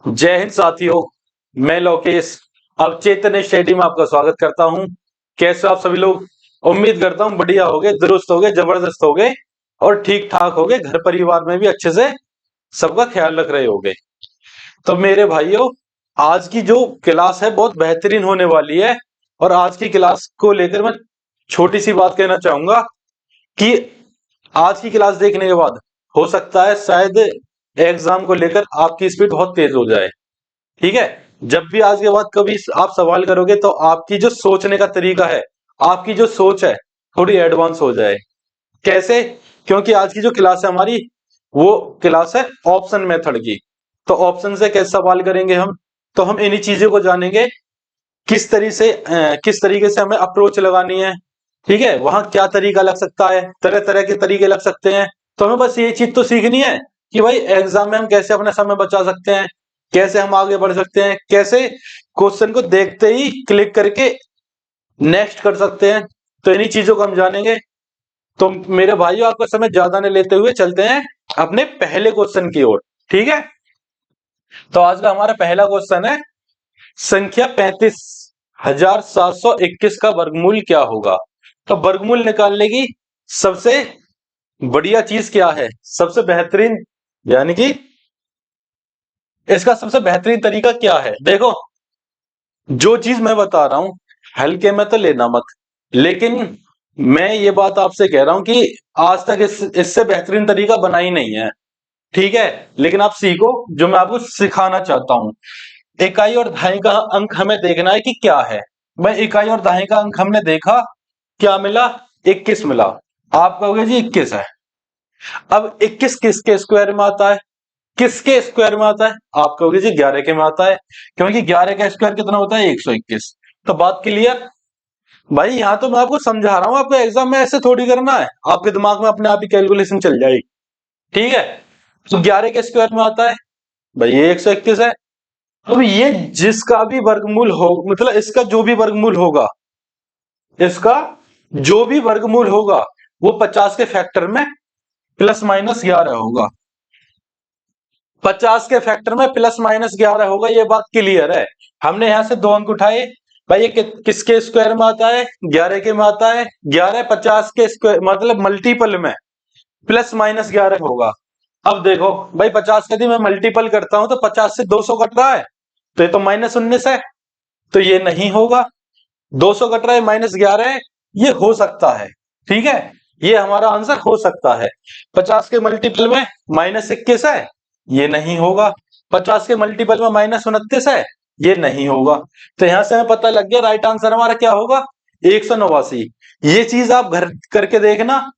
जय हिंद साथियों। मैं लोकेश अब चैतन्य स्टडी में आपका स्वागत करता हूं। कैसे हो आप सभी लोग? उम्मीद करता हूं बढ़िया होगे, दुरुस्त होगे, जबरदस्त होगे और ठीक ठाक होगे। घर परिवार में भी अच्छे से सबका ख्याल रख रहे होगे। तो मेरे भाइयों, आज की जो क्लास है बहुत बेहतरीन होने वाली है। और आज की क्लास को लेकर मैं छोटी सी बात कहना चाहूंगा कि आज की क्लास देखने के बाद हो सकता है शायद एग्जाम को लेकर आपकी स्पीड बहुत तेज हो जाए। ठीक है। जब भी आज के बाद कभी आप सवाल करोगे तो आपकी जो सोचने का तरीका है, आपकी जो सोच है, थोड़ी एडवांस हो जाए। कैसे? क्योंकि आज की जो क्लास है हमारी, वो क्लास है ऑप्शन मेथड की। तो ऑप्शन से कैसे सवाल करेंगे हम? तो हम इन्हीं चीजों को जानेंगे। किस तरीके से हमें अप्रोच लगानी है। ठीक है, वहां क्या तरीका लग सकता है, तरह तरह के तरीके लग सकते हैं। तो हमें बस ये चीज तो सीखनी है कि भाई एग्जाम में हम कैसे अपना समय बचा सकते हैं, कैसे हम आगे बढ़ सकते हैं, कैसे क्वेश्चन को देखते ही क्लिक करके नेक्स्ट कर सकते हैं। तो इन्हीं चीजों को हम जानेंगे। तो मेरे भाइयों, आपका समय ज्यादा नहीं लेते हुए चलते हैं अपने पहले क्वेश्चन की ओर। ठीक है। तो आज का हमारा पहला क्वेश्चन है, संख्या 35,721 का वर्गमूल क्या होगा? तो वर्गमूल निकालने की सबसे बढ़िया चीज क्या है, सबसे बेहतरीन, यानी कि इसका सबसे बेहतरीन तरीका क्या है? देखो, जो चीज मैं बता रहा हूं हल्के में तो लेना मत, लेकिन मैं ये बात आपसे कह रहा हूं कि आज तक इससे बेहतरीन तरीका बना ही नहीं है। ठीक है। लेकिन आप सीखो जो मैं आपको सिखाना चाहता हूं। इकाई और दहाई का अंक हमें देखना है कि क्या है। भाई, इकाई और दहाई का अंक हमने देखा, क्या मिला? 21 मिला। आप कहोगे जी 21 है। अब 21 किसके स्क्वायर में आता है? किसके स्क्वायर में आता है? आप कहोगे जी 11 के में आता है, क्योंकि 11 का स्क्वायर कितना होता है? 121। तो बात क्लियर। भाई, यहां तो मैं आपको समझा रहा हूं, आपको एग्जाम में ऐसे थोड़ी करना है, आपके दिमाग में अपने आप ही कैलकुलेशन चल जाएगी। ठीक है। तो 11 के स्क्वायर में आता है, भाई ये 121 है। अब ये जिसका भी वर्गमूल हो, मतलब इसका जो भी वर्गमूल होगा, इसका जो भी वर्गमूल होगा वो 50 के फैक्टर में प्लस माइनस 11 होगा। 50 के फैक्टर में प्लस माइनस 11 होगा, ये बात क्लियर है। हमने यहां से दो अंक उठाए। भाई, ये किसके स्क्वायर में आता है? 11 के में आता है। 11 50 के स्क्वायर मतलब मल्टीपल में प्लस माइनस 11 होगा। अब देखो भाई, 50 का यदि मैं मल्टीपल करता हूं तो 50 से 200 कट रहा है, तो ये तो -19 है, तो ये नहीं होगा। 200 कट रहा है, -11 है, ये हो सकता है। ठीक है, ये हमारा आंसर हो सकता है। 50 के मल्टीपल में -21 है, ये नहीं होगा। 50 के मल्टीपल में -29 है, ये नहीं होगा। तो यहां से हमें पता लग गया राइट आंसर हमारा क्या होगा? 189। ये चीज आप घर करके देखना,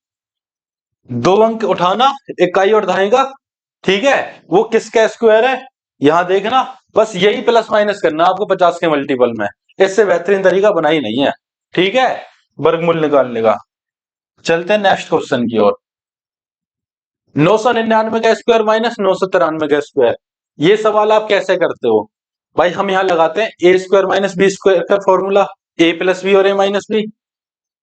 दो अंक उठाना इकाई और दहाई का। ठीक है, वो किसका स्क्वायर है यहां देखना, बस यही प्लस माइनस करना आपको 50 के मल्टीपल में। इससे बेहतरीन तरीका बना ही नहीं है। ठीक है, वर्गमूल निकालने का। चलते हैं नेक्स्ट क्वेश्चन की ओर। 999 का स्क्वायर माइनस 993 का स्क्वायर, ये सवाल आप कैसे करते हो? भाई, हम यहां लगाते हैं ए स्क्वायर माइनस बी स्क्वायर का फॉर्मूला, ए प्लस बी और ए माइनस बी।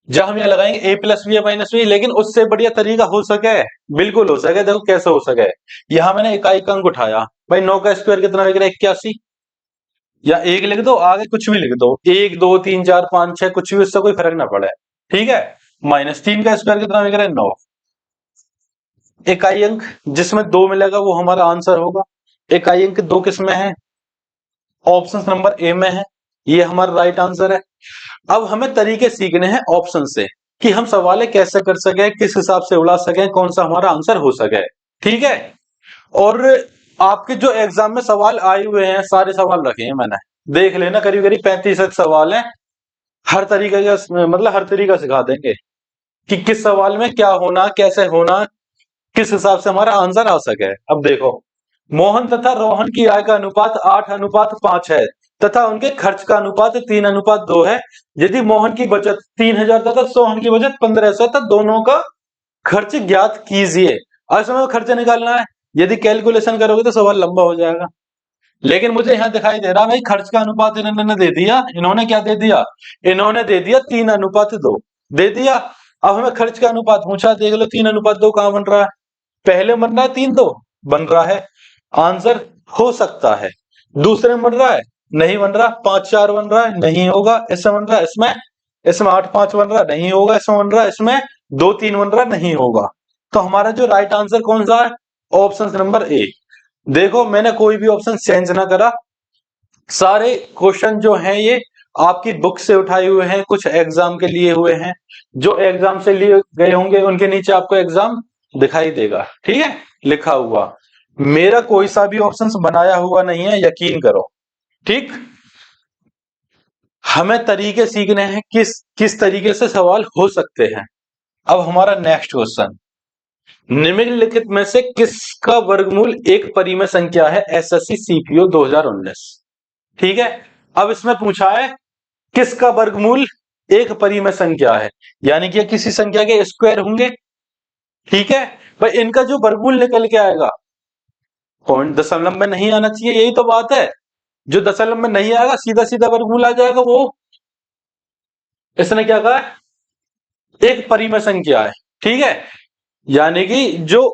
जब हम यहाँ लगाएंगे ए प्लस बी या माइनस बी, लेकिन उससे बढ़िया तरीका हो सके, बिल्कुल हो सके। देखो कैसे हो सके। यहां मैंने इकाई का अंक उठाया, भाई 9 का स्क्वायर कितना लग रहा है? 81। या एक लिख दो, आगे कुछ भी लिख दो, 1 2 3 4 5 6, कुछ भी, उससे कोई फर्क ना पड़े। ठीक है। -3 का स्क्वायर कितना लग रहा है? 9। इकाई अंक जिसमें 2 मिलेगा वो हमारा आंसर होगा। इकाई अंक 2 किस में है? ऑप्शन नंबर ए में है, ये हमारा राइट आंसर है। अब हमें तरीके सीखने हैं ऑप्शन से, कि हम सवाल कैसे कर सके, किस हिसाब से उड़ा सके, कौन सा हमारा आंसर हो सके। ठीक है। और आपके जो एग्जाम में सवाल आए हुए हैं, सारे सवाल रखे हैं मैंने, देख लेना, करीब करीब 35 सवाल हैं। हर तरीके का, मतलब हर तरीका सिखा देंगे कि किस सवाल में क्या होना, कैसे होना, किस हिसाब से हमारा आंसर आ सके। अब देखो, मोहन तथा रोहन की आय का अनुपात 8:5 है तथा उनके खर्च का अनुपात 3:2 है। यदि मोहन की बचत 3,000 तथा सोहन की बचत 1,500 तथा दोनों का खर्च ज्ञात कीजिए। अब इसमें खर्च निकालना है, यदि कैलकुलेशन करोगे तो सवाल लंबा हो जाएगा। लेकिन मुझे यहाँ दिखाई दे रहा है भाई, खर्च का अनुपात इन्होंने दे दिया। इन्होंने क्या दे दिया? इन्होंने दे दिया 3:2 दे दिया। अब हमें खर्च का अनुपात पूछा, देख लो 3:2 कहां बन रहा है? पहले बन रहा है 3 2 बन रहा है। आंसर हो सकता है। दूसरे में बन रहा है, नहीं बन रहा। 5 4 बन रहा है, नहीं होगा। इसमें बन रहा है, इसमें 8 5 बन रहा है, नहीं होगा। इसमें बन रहा है, इसमें 2 3 बन रहा है, नहीं होगा। तो हमारा जो राइट आंसर कौन सा है? Option number A. देखो मैंने कोई भी ऑप्शन चेंज ना करा, सारे क्वेश्चन जो हैं ये आपकी बुक से उठाए हुए हैं, कुछ एग्जाम के लिए हुए हैं। जो एग्जाम से लिए गए होंगे उनके नीचे आपको एग्जाम दिखाई देगा, ठीक है, लिखा हुआ। मेरा कोई सा भी ऑप्शन बनाया हुआ नहीं है, यकीन करो। ठीक, हमें तरीके सीखने हैं किस किस तरीके से सवाल हो सकते हैं। अब हमारा नेक्स्ट क्वेश्चन, निम्नलिखित में से किसका वर्गमूल एक परिमेय संख्या है? SSC CPO 2019। ठीक है, अब इसमें पूछा है किसका वर्गमूल एक परिमेय संख्या है, यानी कि किसी संख्या के स्क्वायर होंगे। ठीक है भाई, इनका जो वर्गमूल निकल के आएगा, पॉइंट दशमलव में नहीं आना चाहिए, यही तो बात है। जो दशमलव में नहीं आएगा सीधा सीधा वर्गमूल आ जाएगा। वो इसने क्या कहा है? एक परिमेय संख्या है। ठीक है, यानी कि जो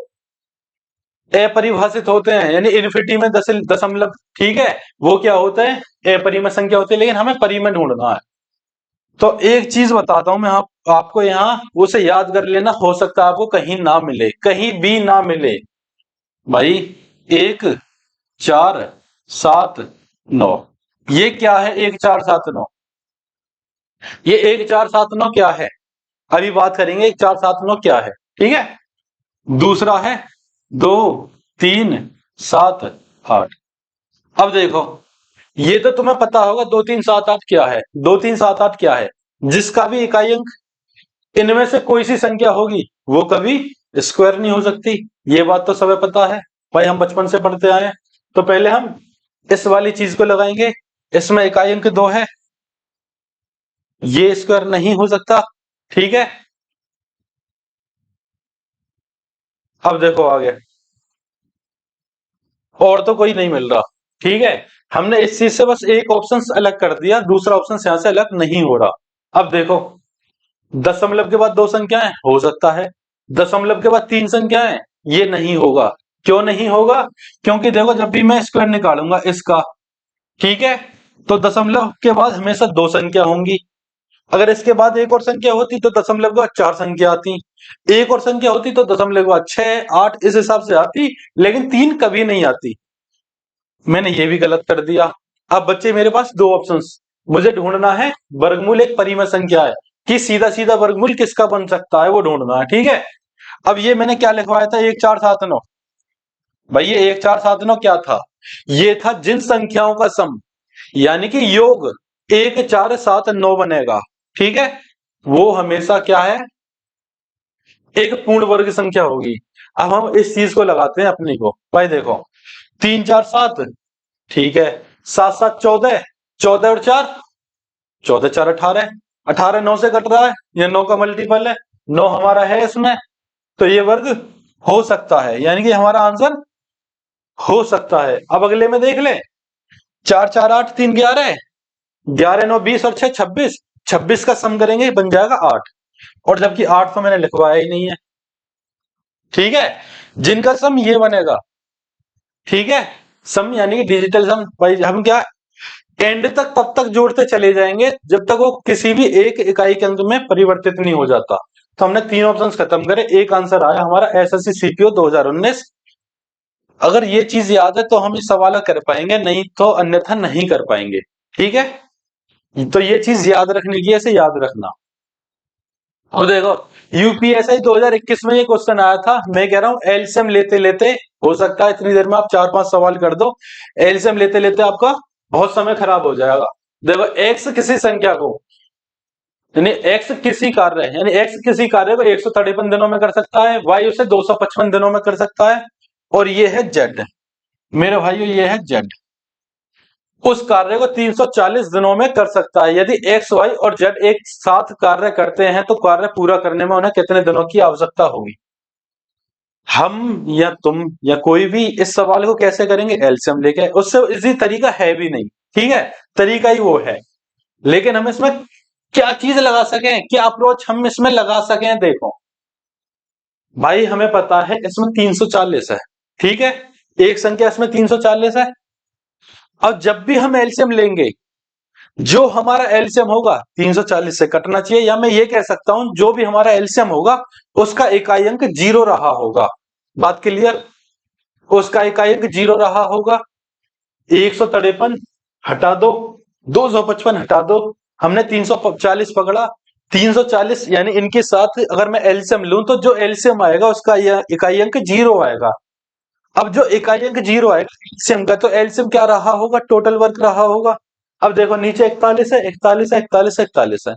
अपरिभाषित होते हैं, यानी इन्फिनिटी में दशमलव, ठीक है, वो क्या होता है? अपरिमेय संख्या होती है। लेकिन हमें परिमेय ढूंढना है। तो एक चीज बताता हूं मैं, आपको यहाँ उसे याद कर लेना, हो सकता है आपको कहीं ना मिले, कहीं भी ना मिले भाई। 1 4 7 9, ये क्या है? 1 4 7 9, ये 1 4 7 9 क्या है? अभी बात करेंगे 1 4 7 9 क्या है। ठीक है, दूसरा है 2 3 7 8। अब देखो, ये तो तुम्हें पता होगा 2 3 7 8 क्या है। 2 3 7 8 क्या है? जिसका भी इकाई अंक इनमें से कोई सी संख्या होगी वो कभी स्क्वायर नहीं हो सकती। ये बात तो सबे पता है भाई, हम बचपन से पढ़ते आए हैं। तो पहले हम इस वाली चीज को लगाएंगे, इसमें इकाई अंक 2 है, ये स्क्वायर नहीं हो सकता। ठीक है, अब देखो आगे, और तो कोई नहीं मिल रहा। ठीक है, हमने इस चीज से बस एक ऑप्शन अलग कर दिया, दूसरा ऑप्शन यहां से अलग नहीं हो रहा। अब देखो, दशमलव के बाद 2 संख्याएं हो सकता है, दशमलव के बाद 3 संख्याएं, ये नहीं होगा। क्यों नहीं होगा? क्योंकि देखो जब भी मैं स्क्वायर निकालूंगा इसका, ठीक है, तो दशमलव के बाद हमेशा 2 संख्या होंगी। अगर इसके बाद एक और संख्या होती तो दशमलव के बाद 4 संख्या आती, एक और संख्या होती तो दशमलव के बाद 6 8 इस हिसाब से आती, लेकिन 3 कभी नहीं आती। मैंने ये भी गलत कर दिया। अब बच्चे मेरे पास 2 ऑप्शंस, मुझे ढूंढना है वर्गमूल एक परिमेय संख्या है, कि सीधा सीधा वर्गमूल किसका बन सकता है वो ढूंढना है। ठीक है, अब ये मैंने क्या लिखवाया था? 1 4 7 9। भाई ये 1 4 7 9 क्या था? ये था जिन संख्याओं का सम, यानी कि योग 1 4 7 9 बनेगा। ठीक है, वो हमेशा क्या है? एक पूर्ण वर्ग संख्या होगी। अब हम इस चीज को लगाते हैं अपनी को। भाई देखो, 3 4 7, ठीक है, 7 7 14, 14 और 4 14 4 18, 18 9 से कट रहा है, ये 9 का मल्टीपल है, 9 हमारा है इसमें, तो ये वर्ग हो सकता है, यानी कि हमारा आंसर हो सकता है। अब अगले में देख ले, 4 4 8 3 11, 11 9 20 और 6 26, 26 का सम करेंगे बन जाएगा 8, और जबकि 8 तो मैंने लिखवाया ही नहीं है। ठीक है, जिनका सम ये बनेगा, ठीक है, सम यानी कि डिजिटल सम, भाई हम क्या एंड तक तब तक जोड़ते चले जाएंगे जब तक वो किसी भी एक इकाई के अंक में परिवर्तित नहीं हो जाता। तो हमने 3 ऑप्शंस खत्म करे, एक आंसर आया हमारा एसएससी सीपीओ 2019। अगर ये चीज याद है तो हम इस सवाल कर पाएंगे, नहीं तो अन्यथा नहीं कर पाएंगे। ठीक है, तो ये चीज याद रखने की, ऐसे याद रखना। और देखो, यूपीएससी 2021 में ये क्वेश्चन आया था। मैं कह रहा हूं एलसीएम लेते लेते, हो सकता है इतनी देर में आप 4 5 सवाल कर दो, एलसीएम लेते लेते आपका बहुत समय खराब हो जाएगा। देखो, एक्स किसी संख्या को, यानी एक्स किसी कार्य है, यानी एक्स किसी कार्य को 153 दिनों में कर सकता है, वाई उसे 255 दिनों में कर सकता है, और ये है जेड, मेरे भाइयों ये है जेड, उस कार्य को 340 दिनों में कर सकता है। यदि एक्स वाई और जेड एक साथ कार्य करते हैं तो कार्य पूरा करने में उन्हें कितने दिनों की आवश्यकता होगी? हम या तुम या कोई भी इस सवाल को कैसे करेंगे? एलसीएम लेके। उससे इजी तरीका है भी नहीं, ठीक है, तरीका ही वो है, लेकिन हम इसमें क्या चीज लगा सकें, क्या अप्रोच हम इसमें लगा सकें? देखो भाई, हमें पता है इसमें 340 है, ठीक है, एक संख्या इसमें 340 है, अब जब भी हम एलसीएम लेंगे, जो हमारा एलसीएम होगा 340 से कटना चाहिए, या मैं ये कह सकता हूं जो भी हमारा एलसीएम होगा उसका इकाई अंक 0 रहा होगा। बात क्लियर? उसका इकाई अंक 0 रहा होगा। 153 हटा दो, 255 हटा दो, हमने 340 पकड़ा। 340 यानी इनके साथ अगर मैं एलसीएम लूं तो जो एलसीएम आएगा उसका इकाई अंक 0 आएगा। अब जो इकाई अंक 0 आएगा एलसीएम का, तो एलसीएम क्या रहा होगा? टोटल वर्क रहा होगा। अब देखो नीचे 41 है, 41 है, 41 है, 41 है।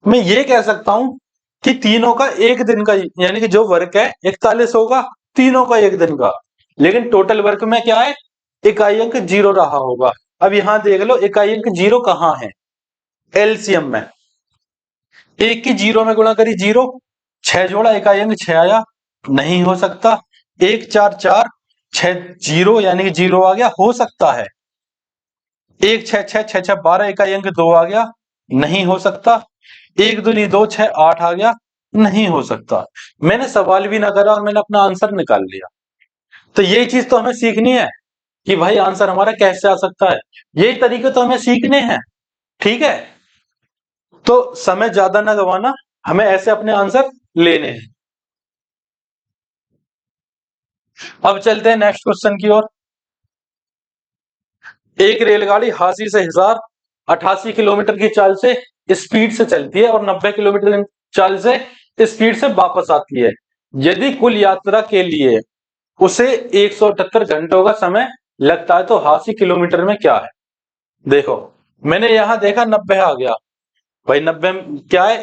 मैं ये कह सकता हूं कि तीनों का एक दिन का, यानी कि जो वर्क है 41 होगा, तीनों का एक दिन का। लेकिन टोटल वर्क में क्या है? इकाई अंक 0 रहा होगा। अब यहां देख लो इकाई अंक 0 कहां है? एलसीएम में। एक की 0 में गुणा करी 0, 6 जोड़ा इकाई अंक 6 आया, नहीं हो सकता। 1 4 4 6 0 यानी कि 0 आ गया, हो सकता है। 1 6 6 6 6 12 इकाई अंक 2 आ गया, नहीं हो सकता। 1 दूनी 2 6 8 आ गया, नहीं हो सकता। मैंने सवाल भी ना करा और मैंने अपना आंसर निकाल लिया। तो यही चीज तो हमें सीखनी है कि भाई आंसर हमारा कैसे आ सकता है। यही तरीके तो हमें सीखने हैं। ठीक है, तो समय ज्यादा ना गवाना, हमें ऐसे अपने आंसर लेने हैं। अब चलते हैं नेक्स्ट क्वेश्चन की ओर। एक रेलगाड़ी हाजी से हिसार 88 किलोमीटर की चाल से स्पीड से चलती है और 90 किलोमीटर चाल से स्पीड से वापस आती है। यदि कुल यात्रा के लिए उसे 178 घंटों का समय लगता है तो 80 किलोमीटर में क्या है? देखो, मैंने यहां देखा 90 आ गया। भाई 90 क्या है?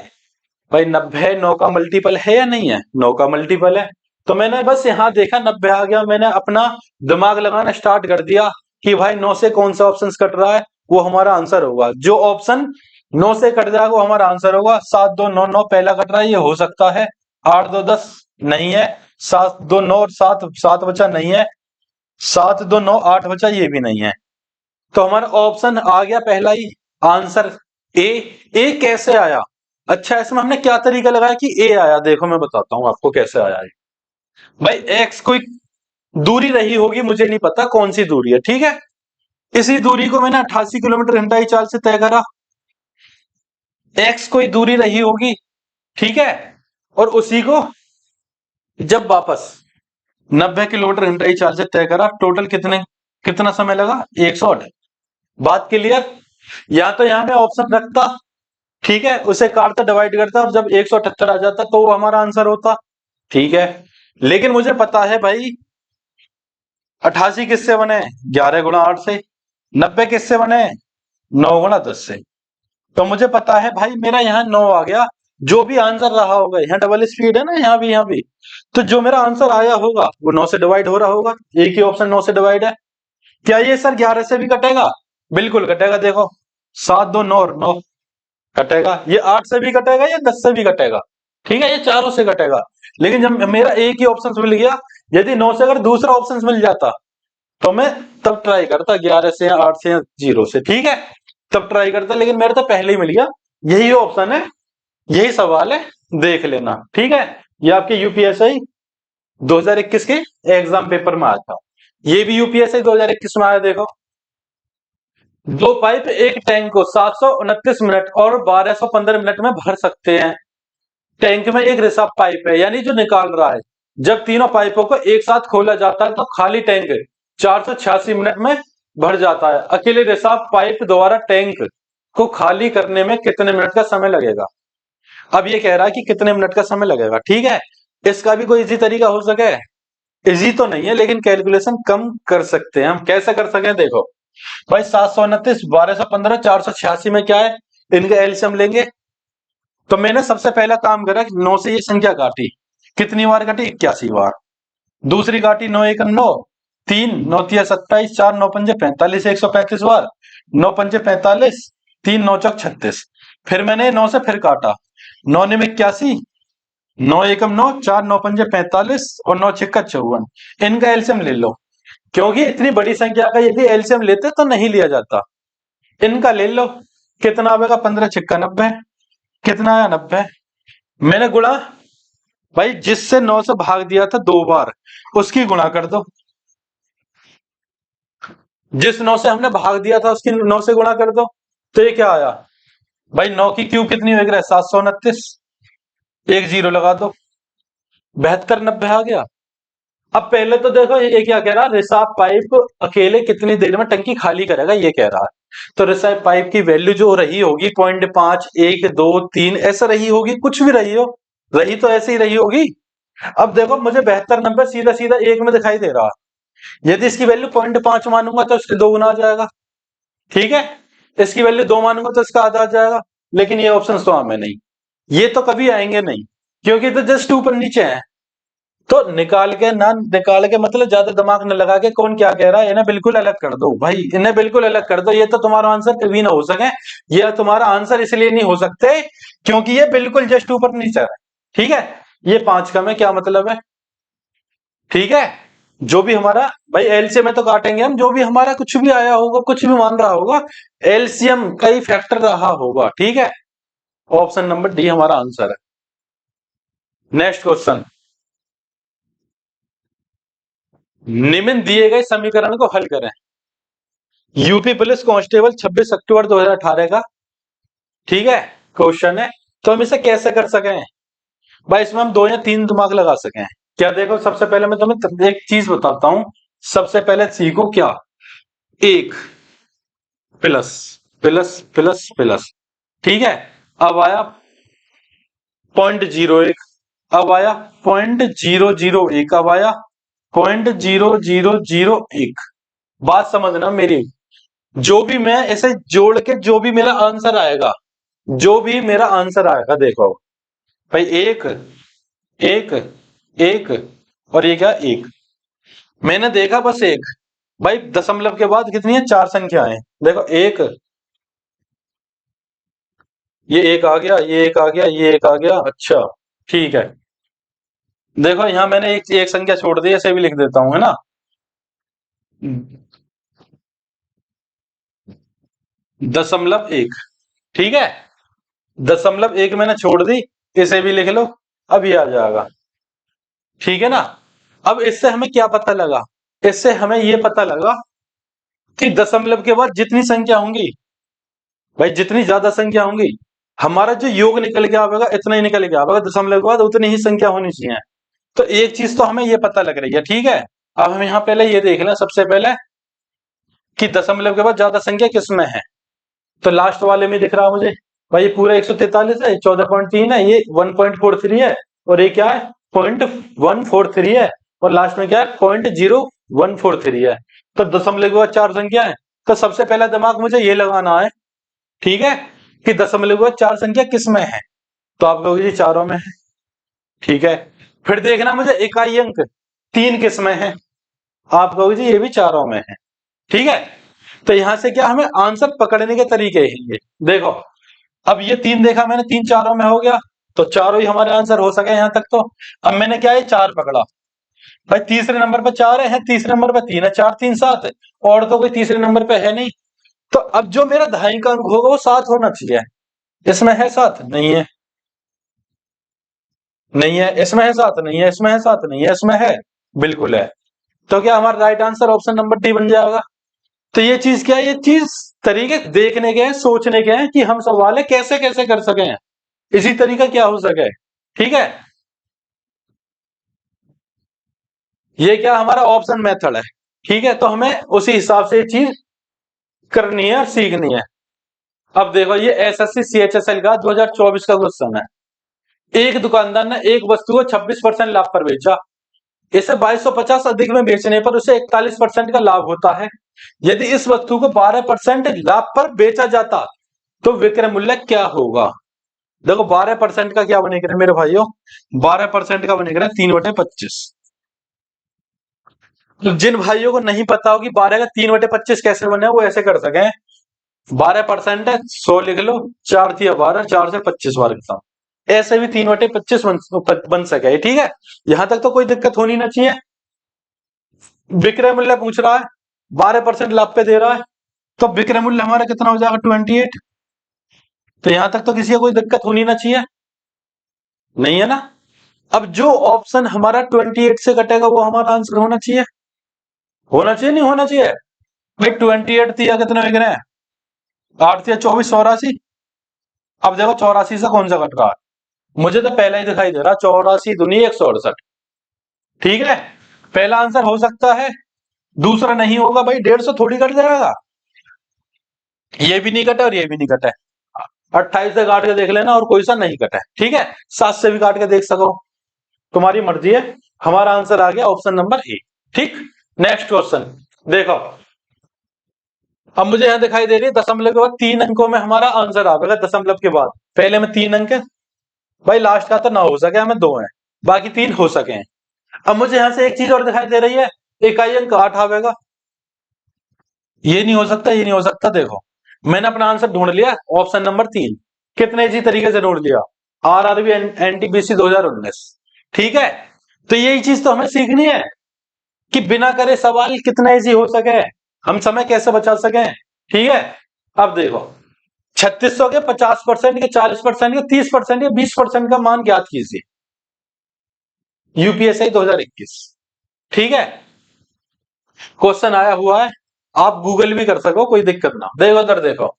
भाई 90 9 का मल्टीपल है या नहीं है? 9 का मल्टीपल है। तो मैंने बस यहां देखा 90 आ गया, मैंने अपना दिमाग लगाना स्टार्ट कर दिया कि भाई 9 से कौन सा ऑप्शन कट रहा है, वो हमारा आंसर होगा। जो ऑप्शन 9 से कट जाएगा वो हमारा आंसर होगा। 7 2 9 9 पहला कट रहा है, ये हो सकता है। 8 2 10 नहीं है। 7 2 9 और 7 7 बचा, नहीं है। 7 2 9 8 बचा, ये भी नहीं है। तो हमारा ऑप्शन आ गया पहला ही आंसर, ए। ए कैसे आया? अच्छा, इसमें हमने क्या तरीका लगाया कि ए आया? देखो मैं बताता हूं आपको कैसे आया है। भाई एक्स कोई दूरी रही होगी, मुझे नहीं पता कौन सी दूरी है, ठीक है। इसी दूरी को मैंने 88 किलोमीटर घंटा की चाल से तय करा। एक्स कोई दूरी रही होगी, ठीक है। और उसी को जब वापस 90 किलोमीटर घंटा की चाल से तय करा, टोटल कितना समय लगा? 108। बात क्लियर? या तो यहां पे ऑप्शन रखता, ठीक है, उसे काटता डिवाइड करता और जब 178 आ जाता तो वो हमारा आंसर होता, ठीक है। लेकिन मुझे पता है भाई 88 किससे बने? 11 गुणा 8 से। 90 किससे बने? 9 गुणा 10 से। तो मुझे पता है भाई मेरा यहाँ 9 आ गया। जो भी आंसर रहा होगा, यहाँ डबल स्पीड है ना, यहाँ भी, तो जो मेरा आंसर आया होगा वो 9 से डिवाइड हो रहा होगा। एक ही ऑप्शन 9 से डिवाइड है। क्या ये सर 11 से भी कटेगा? बिल्कुल कटेगा। देखो 7 2 9 और 9 कटेगा। ये 8 से भी कटेगा, या 10 से भी कटेगा, ठीक है, ये चारों से कटेगा। लेकिन जब मेरा एक ही ऑप्शन मिल गया, यदि 9 से अगर दूसरा ऑप्शन मिल जाता तो मैं तब ट्राई करता 11 से या 8 से या 0 से, ठीक है, तब ट्राई करता। लेकिन मेरे तो पहले ही मिल गया। यही ऑप्शन है, यही सवाल है, देख लेना, ठीक है। ये आपके यूपीएससी 2021 के एग्जाम पेपर में आया था। ये भी यूपीएससी 2021 में आया। देखो, दो पाइप एक टैंक को 729 मिनट और 1215 मिनट में भर सकते हैं। टैंक में एक रिसर्व पाइप है, यानी जो निकाल रहा है। जब तीनों पाइपों को एक साथ खोला जाता है तो खाली टैंक 486 मिनट में भर जाता है। अकेले रिसर्व पाइप द्वारा टैंक को खाली करने में कितने मिनट का समय लगेगा? अब ये कह रहा है कि कितने मिनट का समय लगेगा, ठीक है। इसका भी कोई इजी तरीका हो सके? इजी तो नहीं है, लेकिन कैलकुलेशन कम कर सकते हैं हम। कैसे कर सके? देखो भाई 729 1215 486 में क्या है, इनका एलसीएम लेंगे। तो मैंने सबसे पहला काम करा कि 9 से ये संख्या काटी। कितनी बार काटी? 81 बार। दूसरी काटी 9 1 9, 3 9 3 27, 4 9 5 45, 135 बार। 9 5 45, 3 9 चौक 36। फिर मैंने 9 से फिर काटा। 9 9 81, 9 1 9, 4 9 5 45 और 9 6 54। इनका एलसीएम ले लो, क्योंकि इतनी बड़ी संख्या का यदि एलसीएम लेते तो नहीं लिया जाता। इनका ले लो, कितना आएगा? 15 6 90। कितना आया? 90। मैंने गुणा, भाई जिससे 9 से भाग दिया था 2 बार, उसकी गुणा कर दो। जिस 9 से हमने भाग दिया था उसकी 9 से गुणा कर दो, तो ये क्या आया भाई, 9 की क्यूब कितनी हो गई, 729, एक जीरो लगा दो, 7290 आ गया। अब पहले तो देखो ये क्या कह रहा है, रिसाव पाइप अकेले कितनी देर में टंकी खाली करेगा ये कह रहा है। तो रिसाव पाइप की वैल्यू जो रही होगी 0.5, 1, 2, 3 ऐसा रही होगी, कुछ भी रही हो, रही तो ऐसे ही रही होगी। अब देखो मुझे 7290 सीधा सीधा एक में दिखाई दे रहा है, यदि इसकी वैल्यू 0.5 मानूंगा तो इसके दो गुना आ जाएगा, ठीक है। इसकी वैल्यू 2 मानूंगा तो इसका आधा आ जाएगा, लेकिन ये ऑप्शन तो हमें नहीं, ये तो कभी आएंगे नहीं, क्योंकि तो जस्ट ऊपर नीचे है। तो निकाल के ना निकाल के मतलब ज्यादा दिमाग न लगा के कौन क्या कह रहा है, इन्हें बिल्कुल अलग कर दो भाई, इन्हें बिल्कुल अलग कर दो, ये तो तुम्हारा आंसर कभी ना हो सके। ये तुम्हारा आंसर इसलिए नहीं हो सकते क्योंकि ये बिल्कुल जस्ट ऊपर नीचे है, ठीक है। ये 5 का में क्या मतलब है, ठीक है। जो भी हमारा भाई एलसीएम में तो काटेंगे हम, जो भी हमारा कुछ भी आया होगा, कुछ भी मान रहा होगा, एलसीएम का ही फैक्टर रहा होगा, ठीक है। ऑप्शन नंबर डी हमारा आंसर है। नेक्स्ट क्वेश्चन, निम्न दिए गए समीकरण को हल करें। यूपी पुलिस कांस्टेबल 26 अक्टूबर 2018 का, ठीक है, क्वेश्चन है। तो हम इसे कैसे कर सकें भाई, इसमें हम दो या तीन दिमाग लगा सकें। क्या, देखो सबसे पहले मैं तुम्हें एक चीज बताता हूं, सबसे पहले सीखो क्या, एक प्लस प्लस प्लस प्लस, ठीक है। अब आया 0.01, अब आया 0.001, अब आया 0.0001। बात समझना मेरी, जो भी मैं ऐसे जोड़ के जो भी मेरा आंसर आएगा, जो भी मेरा आंसर आएगा, देखो भाई, एक एक एक और ये क्या, एक, मैंने देखा बस एक, भाई दशमलव के बाद कितनी है, चार संख्याएं, देखो एक, ये एक आ गया, ये एक आ गया, ये एक आ गया, अच्छा ठीक है। देखो यहाँ मैंने एक एक संख्या छोड़ दी, ऐसे भी लिख देता हूं, है ना, 0.1, ठीक है, 0.1 मैंने छोड़ दी, इसे भी लिख लो, अब ये आ जाएगा, ठीक है ना। अब इससे हमें क्या पता लगा, इससे हमें ये पता लगा कि दशमलव के बाद जितनी संख्या होंगी, भाई जितनी ज्यादा संख्या होंगी, हमारा जो योग निकल के आवेगा इतना ही निकल के आवेगा, दशमलव के बाद उतनी ही संख्या होनी चाहिए। तो एक चीज तो हमें ये पता लग रही है, ठीक है। अब हम यहाँ पहले ये देख लें सबसे पहले कि दशमलव के बाद ज्यादा संख्या किसमें है। तो लास्ट वाले में दिख रहा है मुझे, भाई ये पूरा 143 है, 14.3 है, ये 1.43 है, और ये क्या है, 0.143 है, और लास्ट में क्या है, 0.0143 है। तो दशमलव के बाद चार संख्या है, तो सबसे पहला दिमाग मुझे ये लगाना है, ठीक है, कि दशमलव के बाद चार संख्या किस में है। तो आप कहोगे जी चारों में है, ठीक है। फिर देखना मुझे इकाई अंक तीन किस में है, आप कहोगे जी ये भी चारों में है, ठीक है। तो यहां से क्या, हमें आंसर पकड़ने के तरीके हैं ये, देखो अब ये तीन देखा मैंने, तीन चारों में हो गया, तो चारों ही हमारे आंसर हो सके यहां तक। तो अब मैंने क्या है, चार पकड़ा, भाई तीसरे नंबर पे चार है, तीसरे नंबर पे तीन है, चार तीन सात है, और तो कोई तीसरे नंबर पे है नहीं। तो अब जो मेरा दहाई का अंक होगा वो सात होना चाहिए, इसमें है सात, नहीं है, नहीं है, इसमें है सात, नहीं है, इसमें है सात, नहीं है, इसमें है, बिल्कुल है। तो क्या हमारा right answer option number D बन जाएगा। तो ये चीज क्या है, ये चीज तरीके देखने के हैं, सोचने के हैं कि हम सवाल है कैसे कैसे कर सके, इसी तरीका क्या हो सके, ठीक है। ये क्या हमारा ऑप्शन मेथड है, ठीक है। तो हमें उसी हिसाब से ये चीज करनी है और सीखनी है। अब देखो ये एसएससी सीएचएसएल का 2024 का क्वेश्चन है। एक दुकानदार ने एक वस्तु को 26% लाभ पर बेचा, इसे 2250 अधिक में बेचने पर उसे 41% का लाभ होता है। यदि इस वस्तु को 12% लाभ पर बेचा जाता तो विक्रय मूल्य क्या होगा। देखो 12% का क्या बनेगा मेरे भाइयों, 12% का बनेगा 3/25। तो जिन भाइयों को नहीं पता हो कि 12 का 3/25 कैसे बने, वो ऐसे कर सके, 12% है 100 लिख लो, 4 थी 12, 4 से 25 बार लिखता हूं, ऐसे भी 3/25 बन सके, ठीक है। यहां तक तो कोई दिक्कत होनी ना चाहिए। विक्रय मूल्य पूछ रहा है, 12% लाभ पे दे रहा है, तो विक्रय मूल्य हमारा कितना हो जाएगा, 28। तो यहां तक तो किसी को कोई दिक्कत होनी ना चाहिए, नहीं है ना। अब जो ऑप्शन हमारा 28 से कटेगा वो हमारा आंसर होना चाहिए, होना चाहिए नहीं होना चाहिए, भाई 28 या कितने हो गए? 8 या 24, 84। अब देखो 84 से कौन सा कट रहा है? मुझे तो पहला ही दिखाई दे रहा, 84 दूनी 168। ठीक है, पहला आंसर हो सकता है, दूसरा नहीं होगा। भाई 150 थोड़ी कट जाएगा, ये भी नहीं कटा और ये भी नहीं कटा है। 28 से काट के देख लेना और कोई सा नहीं कटा है। ठीक है, 7 से भी काट के देख सको, तुम्हारी मर्जी है। हमारा आंसर आ गया ऑप्शन नंबर ए। ठीक, नेक्स्ट क्वेश्चन देखो। अब मुझे यहां दिखाई दे रही है दशमलव के बाद 3 अंकों में हमारा आंसर आएगा। दशमलव के बाद पहले में 3 अंक है, भाई लास्ट का तो ना हो सके, हमें 2 है, बाकी 3 हो सके हैं। अब मुझे यहां से एक चीज और दिखाई दे रही है, इकाई अंक 8 आवेगा। ये नहीं हो सकता, ये नहीं हो सकता। देखो मैंने अपना आंसर ढूंढ लिया, ऑप्शन नंबर 3। कितने इजी तरीके से ढूंढ लिया, आरआरबी एनटीपीसी 2019। ठीक है, तो यही चीज तो हमें सीखनी है कि बिना करे सवाल कितना इजी हो सके, हम समय कैसे बचा सके। ठीक है, अब देखो 3600 के 50% के 40% के 30% या 20% का मान ज्ञात कीजिए, यूपीएससी 2021। ठीक है, क्वेश्चन आया हुआ है, आप गूगल भी कर सको, कोई दिक्कत ना। देखो इधर देखो,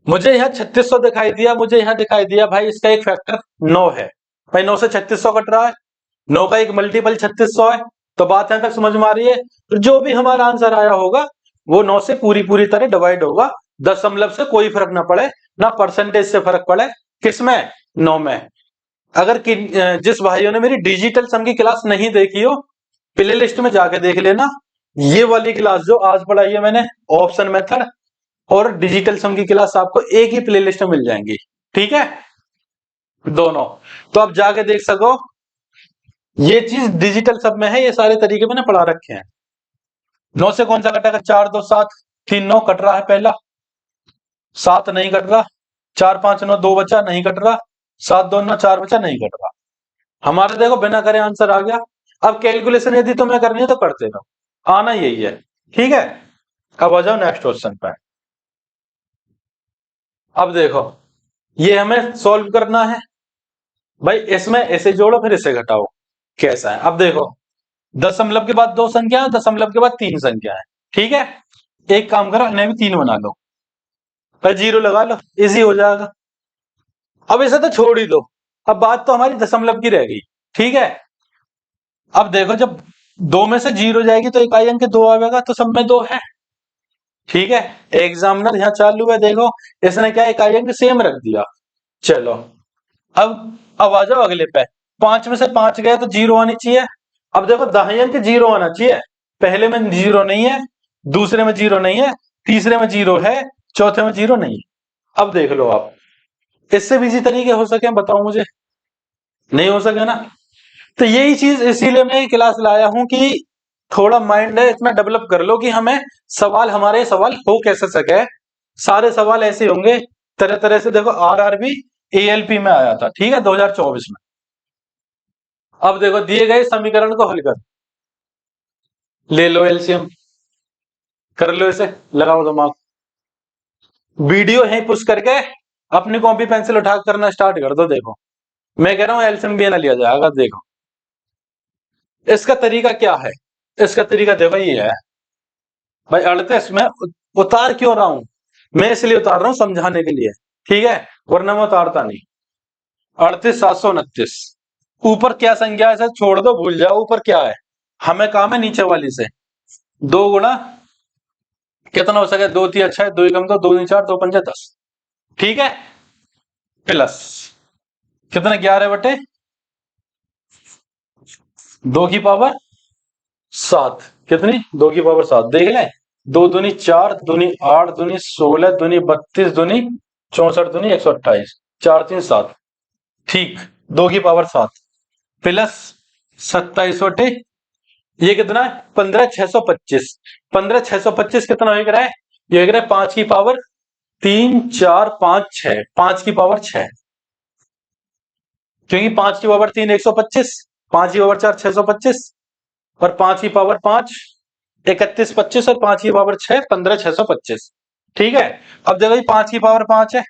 मुझे यहाँ 3600 दिखाई दिया, मुझे यहाँ दिखाई दिया भाई इसका एक फैक्टर 9 है। भाई 9 से 3600 कट रहा है, 9 का एक मल्टीपल 3600 है। तो बात यहां तक समझ में आ रही है। तो जो भी हमारा आंसर आया होगा वो 9 से पूरी पूरी तरह डिवाइड होगा। दशमलव से कोई फर्क ना पड़े, ना परसेंटेज से फर्क पड़े, किसमें, 9 में। अगर जिस भाइयों ने मेरी डिजिटल सम की क्लास नहीं देखी हो, प्ले लिस्ट में जाके देख लेना। ये वाली क्लास जो आज पढ़ाई है मैंने, ऑप्शन मेथड और डिजिटल सम की क्लास, आपको एक ही प्ले लिस्ट में मिल जाएंगी। ठीक है, दोनों। तो आप जाके देख सको, ये चीज डिजिटल सब में है, ये सारे तरीके मैंने पढ़ा रखे हैं। 9 से कौन सा कटेगा, 4 2 7, 3 9 कट रहा है पहला, 7 नहीं कट रहा, 4 5 9 2 बचा, नहीं कट रहा, 7 2 9 4 बचा, नहीं कट रहा। हमारे देखो बिना करे आंसर आ गया। अब कैलकुलेशन यदि तुम्हें करनी है तो करते रहो, आना यही है। ठीक है, अब आ जाओ नेक्स्ट क्वेश्चन पे। अब देखो ये हमें सॉल्व करना है। भाई इसमें ऐसे जोड़ो फिर इसे घटाओ, कैसा है। अब देखो दशमलव के बाद 2 संख्या है, दशमलव के बाद 3 संख्या है। ठीक है, एक काम करो इन्हें भी 3 बना लो, फिर 0 लगा लो, इजी हो जाएगा। अब इसे तो छोड़ ही दो, अब बात तो हमारी दशमलव की रह गई। ठीक है, अब देखो जब 2 में से 0 जाएगी तो इकाई अंक 2 आएगा, तो सब में 2 है। ठीक है, एग्जामिनर यहाँ चालू है, देखो इसने क्या इकाई अंक सेम रख दिया। चलो अब आ जाओ अगले पे। 5 में से 5 गए तो 0 आनी चाहिए। अब देखो दाहिने अंक 0 आना चाहिए, पहले में 0 नहीं है, दूसरे में 0 नहीं है, तीसरे में 0 है, चौथे में 0 नहीं है। अब देख लो आप, इससे भी इसी तरीके हो सके बताओ मुझे, नहीं हो सके ना। तो यही चीज इसीलिए मैं क्लास लाया हूं कि थोड़ा माइंड है इतना डेवलप कर लो कि हमें सवाल, हमारे सवाल हो कैसे सके। सारे सवाल ऐसे होंगे तरह तरह से। देखो आरआरबी एएलपी में आया था, ठीक है, 2024 में। अब देखो दिए गए समीकरण को हल कर, ले लो एलसीएम, कर लो इसे, लगाओ दिमाग। वीडियो है पुश करके अपनी कॉपी पेंसिल उठा करना स्टार्ट कर दो। देखो मैं कह रहा हूं एलसीएम भी ना लिया जाएगा। देखो इसका तरीका क्या है, इसका तरीका देखो ये है। भाई 38 में उतार क्यों रहा हूं, मैं इसलिए उतार रहा हूं समझाने के लिए। ठीक है, वरना मैं उतारता नहीं। 38 729, ऊपर क्या संख्या है सर छोड़ दो, भूल जाओ ऊपर क्या है, हमें काम है नीचे वाली से। 2 गुणा कितना हो सके, 2 3 अच्छा है, 2 एकम 2, 2 3 4, 2 5 10। ठीक है, प्लस कितना 11 बटे 2 की पावर 7, कितनी 2 की पावर 7, देख ले। 2 दूनी 4, दूनी 8, दूनी 16, दूनी 32, दूनी 64, दूनी 128, 4 3 7। ठीक, 2 की पावर 7 प्लस 27 बटे, ये कितना है 15 625। 15 625 कितना हो रहा है, ये हो रहा है 5 की पावर 3 4 5 6, 5 की पावर 6, क्योंकि 5 की पावर 3 125, 5 की पावर 4 625, और 5 की पावर 5 31 25, और 5 की पावर 6 15 625। ठीक है, अब देखो ये 5 की पावर 5 है,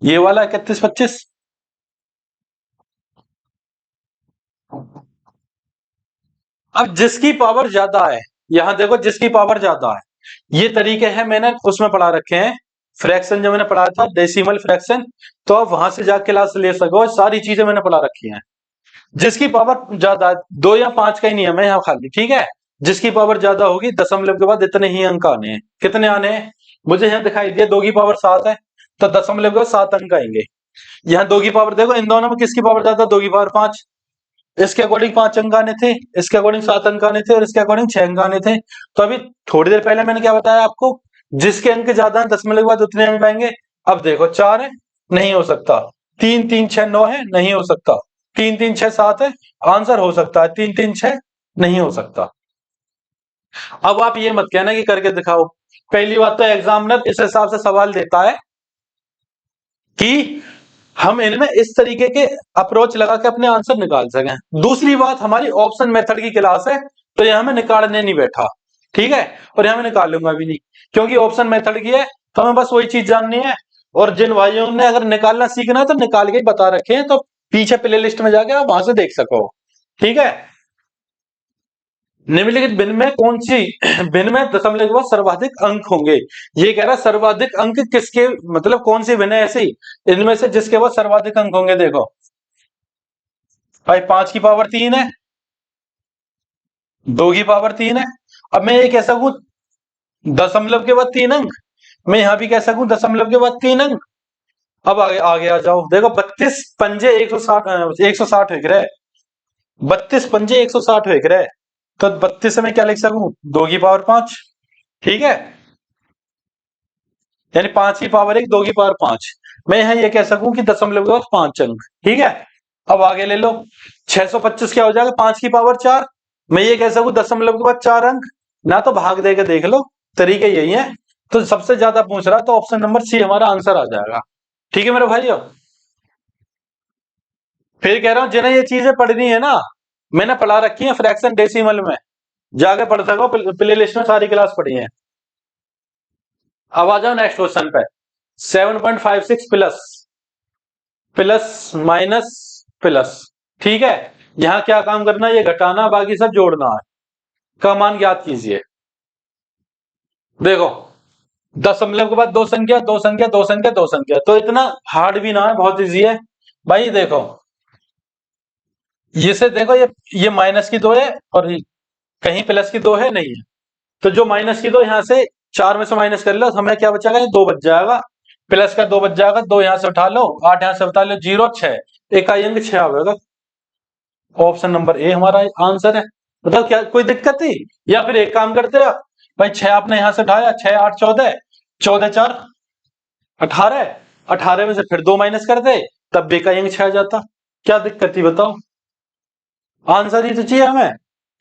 ये वाला 31 25। अब जिसकी पावर ज्यादा है, यहां देखो जिसकी पावर ज्यादा है, ये तरीके हैं, मैंने उसमें पढ़ा रखे हैं फ्रैक्शन, जो मैंने पढ़ा था डेसिमल फ्रैक्शन, तो आप वहां से जाके क्लास ले सको, सारी चीजें मैंने पढ़ा रखी हैं। जिसकी पावर ज्यादा, 2 या 5 का ही नियम है यहाँ खाली, ठीक है। जिसकी पावर ज्यादा होगी दशमलव के बाद इतने ही अंक आने हैं। कितने आने हैं, मुझे यहाँ दिखाई दिया 2 की पावर 7 है, तो दशमलव के बाद 7 अंक आएंगे। यहाँ 2 की पावर देखो, इन दोनों में किसकी पावर ज्यादा, 2 की पावर 5, इसके अकॉर्डिंग 5 अंक आने थे, इसके अकॉर्डिंग 7 अंक आने थे, और इसके अकॉर्डिंग 6 अंक आने थे। तो अभी थोड़ी देर पहले मैंने क्या बताया आपको, जिसके अंक ज्यादा है दशमलव के बाद उतने अंक आएंगे। अब देखो 4 है, नहीं हो सकता। 3 3 6 9 है, नहीं हो सकता। 3 3 6 7 है, आंसर हो सकता है। 3 3 6 नहीं हो सकता। अब आप ये मत कहना कि करके दिखाओ। पहली बात तो एग्जामिनर इस हिसाब से सवाल देता है कि हम इनमें इस तरीके के अप्रोच लगा के अपने आंसर निकाल सकें। दूसरी बात, हमारी ऑप्शन मेथड की क्लास है, तो यहां मैं निकालने नहीं बैठा, ठीक है, और यहां मैं निकाल लूंगा भी नहीं, क्योंकि ऑप्शन मेथड की है, तो हमें बस वही चीज जाननी है। और जिन भाइयों ने अगर निकालना सीखना है तो निकाल के ही बता रखे हैं, तो पीछे प्ले लिस्ट में जाके आप वहां से देख सको, ठीक है। निम्नलिखित भिन्न में कौन सी भिन्न में दशमलव के बाद सर्वाधिक अंक होंगे। ये कह रहा है सर्वाधिक अंक किसके, मतलब कौन सी भिन्न है ऐसी इनमें से जिसके बाद सर्वाधिक अंक होंगे। देखो भाई 5 की पावर 3 है, 2 की पावर 3 है। अब मैं ये कह सकूं दशमलव के बाद 3 अंक, मैं यहां भी कह सकूं दशमलव के बाद 3 अंक। अब आगे आगे आ जाओ, देखो 32 पंजे 160 160 हो रहे, 32 पंजे 160 हो रहे, तो 32 से मैं क्या लिख सकूं, 2 की पावर 5, ठीक है, यानी 5 की पावर 1 2 की पावर 5। मैं यहां ये कह सकूं कि दशमलव के बाद 5 अंक, ठीक है। अब आगे ले लो, 625 क्या हो जाएगा, 5 की पावर 4। मैं ये कह सकूं दशमलव के बाद 4 अंक, ना तो भाग दे के देख लो, तरीके यही है। तो सबसे ज्यादा पूछ रहा तो ऑप्शन नंबर सी हमारा आंसर आ जाएगा, ठीक है मेरे भाइयों। फिर कह रहा हूं जिन्हें ये चीजें पढ़नी है ना, मैंने पढ़ा रखी है फ्रैक्शन डेसिमल में, जाके पढ़ सको, प्ले लिस्ट में सारी क्लास पढ़ी है। अब आ जाओ नेक्स्ट क्वेश्चन पे, 7.56 प्लस प्लस माइनस प्लस, ठीक है। यहां क्या काम करना है, ये घटाना, बाकी सब जोड़ना है। का मान ज्ञात कीजिए। देखो दशमलव के बाद दो संख्या, दो संख्या, दो संख्या, दो संख्या, तो इतना हार्ड भी ना है, बहुत इजी है भाई। देखो ये से देखो, ये माइनस की 2 है, और कहीं प्लस की 2 है नहीं है, तो जो माइनस की 2 यहां से 4 में से माइनस कर लो, हमें क्या बचेगा, ये 2 बच जाएगा, प्लस का 2 बच जाएगा, 2 यहां से उठा लो, 8 यहां से उठा लो, 0 6, इकाई अंक 6 आएगा। ऑप्शन नंबर ए हमारा आंसर है। बताओ क्या कोई दिक्कत थी, या फिर एक काम करते हो भाई, 6 आपने यहां से उठाया, 6 8 14, 14 4 18, 18 में से फिर 2 माइनस कर दे, तब भी इकाई अंक 6 आ जाता। क्या दिक्कत थी बताओ, आंसर ही तो चाहिए हमें,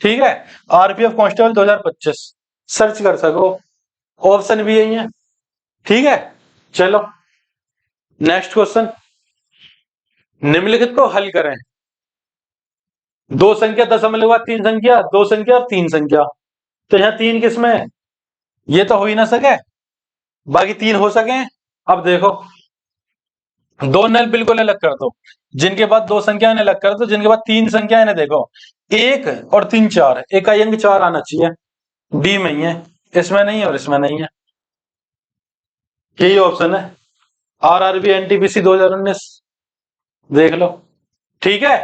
ठीक है। आरपीएफ कांस्टेबल 2025 सर्च कर सको, ऑप्शन भी यही है, ठीक है। चलो नेक्स्ट क्वेश्चन, निम्नलिखित को हल करें। दो संख्या दशमलव के बाद 3 संख्या, 2 संख्या और 3 संख्या, तो यहाँ 3 किसमें है, ये तो हो ही ना सके, बाकी 3 हो सके। अब देखो दो नल बिल्कुल अलग कर दो, जिनके बाद 2 संख्या इन्हें अलग कर दो, जिनके बाद 3 संख्या इन्हें देखो, 1 और 3 4, इकाई अंक 4 आना चाहिए, डी में ही है, इसमें नहीं है और इसमें नहीं है, यही ऑप्शन है। आरआरबी एनटीपीसी 2019 देख लो, ठीक है।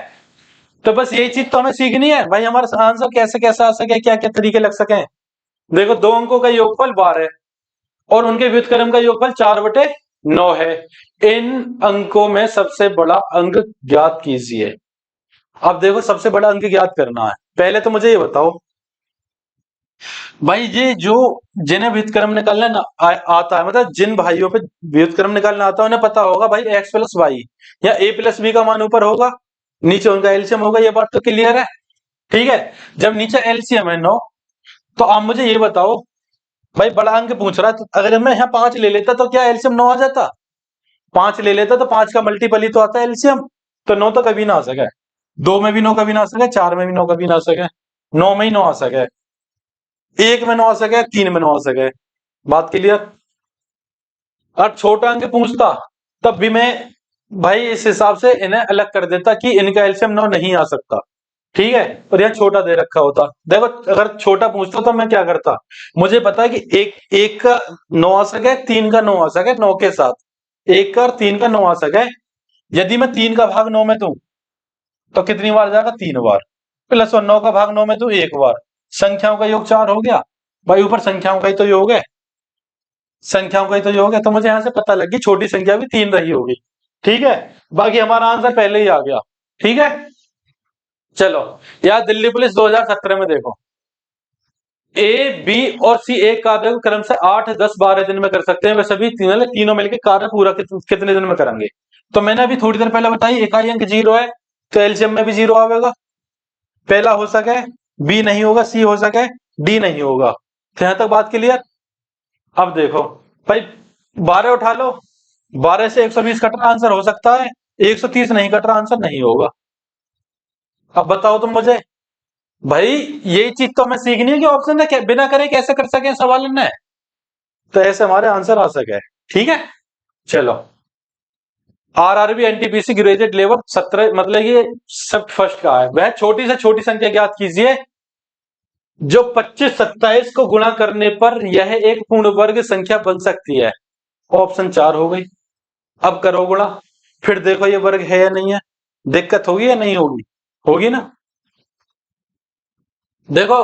तो बस यही चीज तो हमें सीखनी है भाई, हमारा आंसर कैसे कैसे आ सके, क्या क्या तरीके लग सके। देखो 2 अंकों का योगफल 12 है, और उनके व्युत्क्रम का योगफल 4/9 है। इन अंकों में सबसे बड़ा अंक ज्ञात कीजिए। अब देखो सबसे बड़ा अंक ज्ञात करना है, पहले तो मुझे ये बताओ भाई, ये जो जिन्हें व्युत्क्रम निकालना ना आता है, मतलब जिन भाइयों पे व्युत्क्रम निकालना आता है उन्हें पता होगा भाई x प्लस वाई या a प्लस बी का मान ऊपर होगा, नीचे उनका एलसीएम होगा, ये बात तो क्लियर है, ठीक है। जब नीचे एलसीएम है 9, तो आप मुझे ये बताओ भाई, बड़ा अंक पूछ रहा है, तो अगर मैं यहाँ 5 ले लेता तो क्या एलसीएम 9 आ जाता, 5 ले लेता तो 5 का मल्टीपल ही तो आता है एलसीएम, तो 9 तो कभी ना आ सके, 2 में भी 9 कभी ना आ सके, 4 में भी 9 कभी ना आ सके, 9 में ही 9 आ सके, 1 में 9 आ सके, 3 में 9 आ सके, बात क्लियर। और छोटा अंक पूछता तब भी मैं भाई इस हिसाब से इन्हें अलग कर देता कि इनका एलसीएम 9 नहीं आ सकता, ठीक है, और यहाँ छोटा दे रखा होता। देखो अगर छोटा पूछता तो मैं क्या करता, मुझे पता है कि एक का 9 आसक है, 3 का 9 आसक है 9 के साथ, एक का और 3 का 9 आसक है। यदि मैं 3 का भाग 9 में दूं तो कितनी बार जाएगा, 3 बार, प्लस और 9 का भाग 9 में दूं 1 बार, संख्याओं का योग 4 हो गया भाई, ऊपर संख्याओं का ही तो योग है, संख्याओं का ही तो योग है, तो मुझे यहां से पता लग गई छोटी संख्या भी 3 रही होगी। ठीक है, बाकी हमारा आंसर पहले ही आ गया। ठीक है, चलो यार दिल्ली पुलिस 2017 में देखो, ए बी और सी एक कार्य को क्रम से 8 10 12 दिन में कर सकते हैं, वे सभी तीनों मिलकर कार्य पूरा कितने दिन में करेंगे। तो मैंने अभी थोड़ी देर पहले बताई इकाई अंक 0 है, तो एलसीएम में भी 0 आएगा, पहला हो सके, बी नहीं होगा, सी हो सके, डी नहीं होगा। तो यहां तक बात क्लियर। अब देखो भाई 12 उठा लो, 12 से 120 कट रहा आंसर हो सकता है, 130 नहीं कट रहा आंसर नहीं होगा। अब बताओ तुम मुझे, भाई यही चीज तो हमें सीखनी है कि ऑप्शन है बिना करे कैसे कर सके सवाल है, तो ऐसे हमारे आंसर आ सके। ठीक है, चलो आरआरबी एनटीपीसी ग्रेजुएट लेवल 17 मतलब ये सब फर्स्ट का है, वह छोटी से छोटी संख्या ज्ञात कीजिए जो 25 27 को गुणा करने पर यह एक पूर्ण वर्ग संख्या बन सकती है। ऑप्शन 4 हो गई। अब करो गुणा, फिर देखो ये वर्ग है या नहीं है, दिक्कत होगी या नहीं होगी, होगी ना। देखो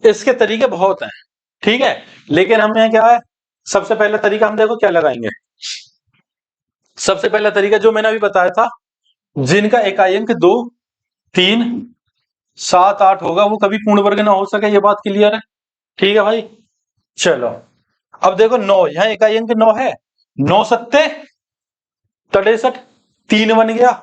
इसके तरीके बहुत हैं, ठीक है, लेकिन हमें क्या है, सबसे पहला तरीका हम देखो क्या लगाएंगे। सबसे पहला तरीका जो मैंने अभी बताया था, जिनका इकाई अंक 2 3 7 8 होगा वो कभी पूर्ण वर्ग ना हो सके, ये बात क्लियर है। ठीक है भाई, चलो अब देखो 9, यहां इकाई अंक 9 है, 9 सत्ते 63, 3 बन गया,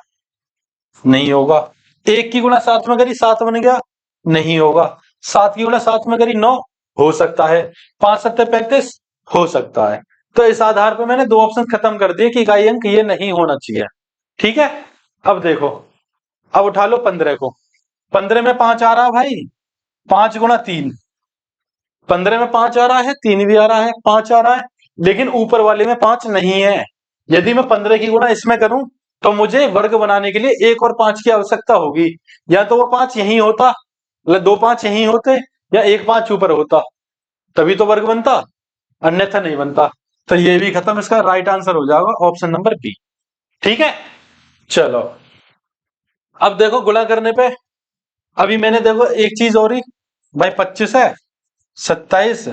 नहीं होगा। 1 की गुणा 7 में करी 7 बन गया, नहीं होगा। 7 की गुणा 7 में करी 9 हो सकता है, 5 सत्ते 35 हो सकता है। तो इस आधार पर मैंने 2 ऑप्शन खत्म कर दिए कि इकाई अंक ये नहीं होना चाहिए। ठीक है, अब देखो, अब उठा लो 15 को, 15 में 5 आ रहा है भाई, 5 गुणा 3, 15 में 5 आ रहा है, 3 भी आ रहा है, 5 आ रहा है, लेकिन ऊपर वाले में 5 नहीं है। यदि मैं 15 की गुणा इसमें करूं तो मुझे वर्ग बनाने के लिए 1 और 5 की आवश्यकता होगी, या तो वो 5 यहीं होता, मतलब 2 5 यहीं होते, या 1 5 ऊपर होता, तभी तो वर्ग बनता, अन्यथा नहीं बनता। तो ये भी खत्म, इसका राइट आंसर हो जाएगा ऑप्शन नंबर बी। ठीक है, चलो अब देखो गुणा करने पे, अभी मैंने देखो एक चीज और ही, भाई 25 है 27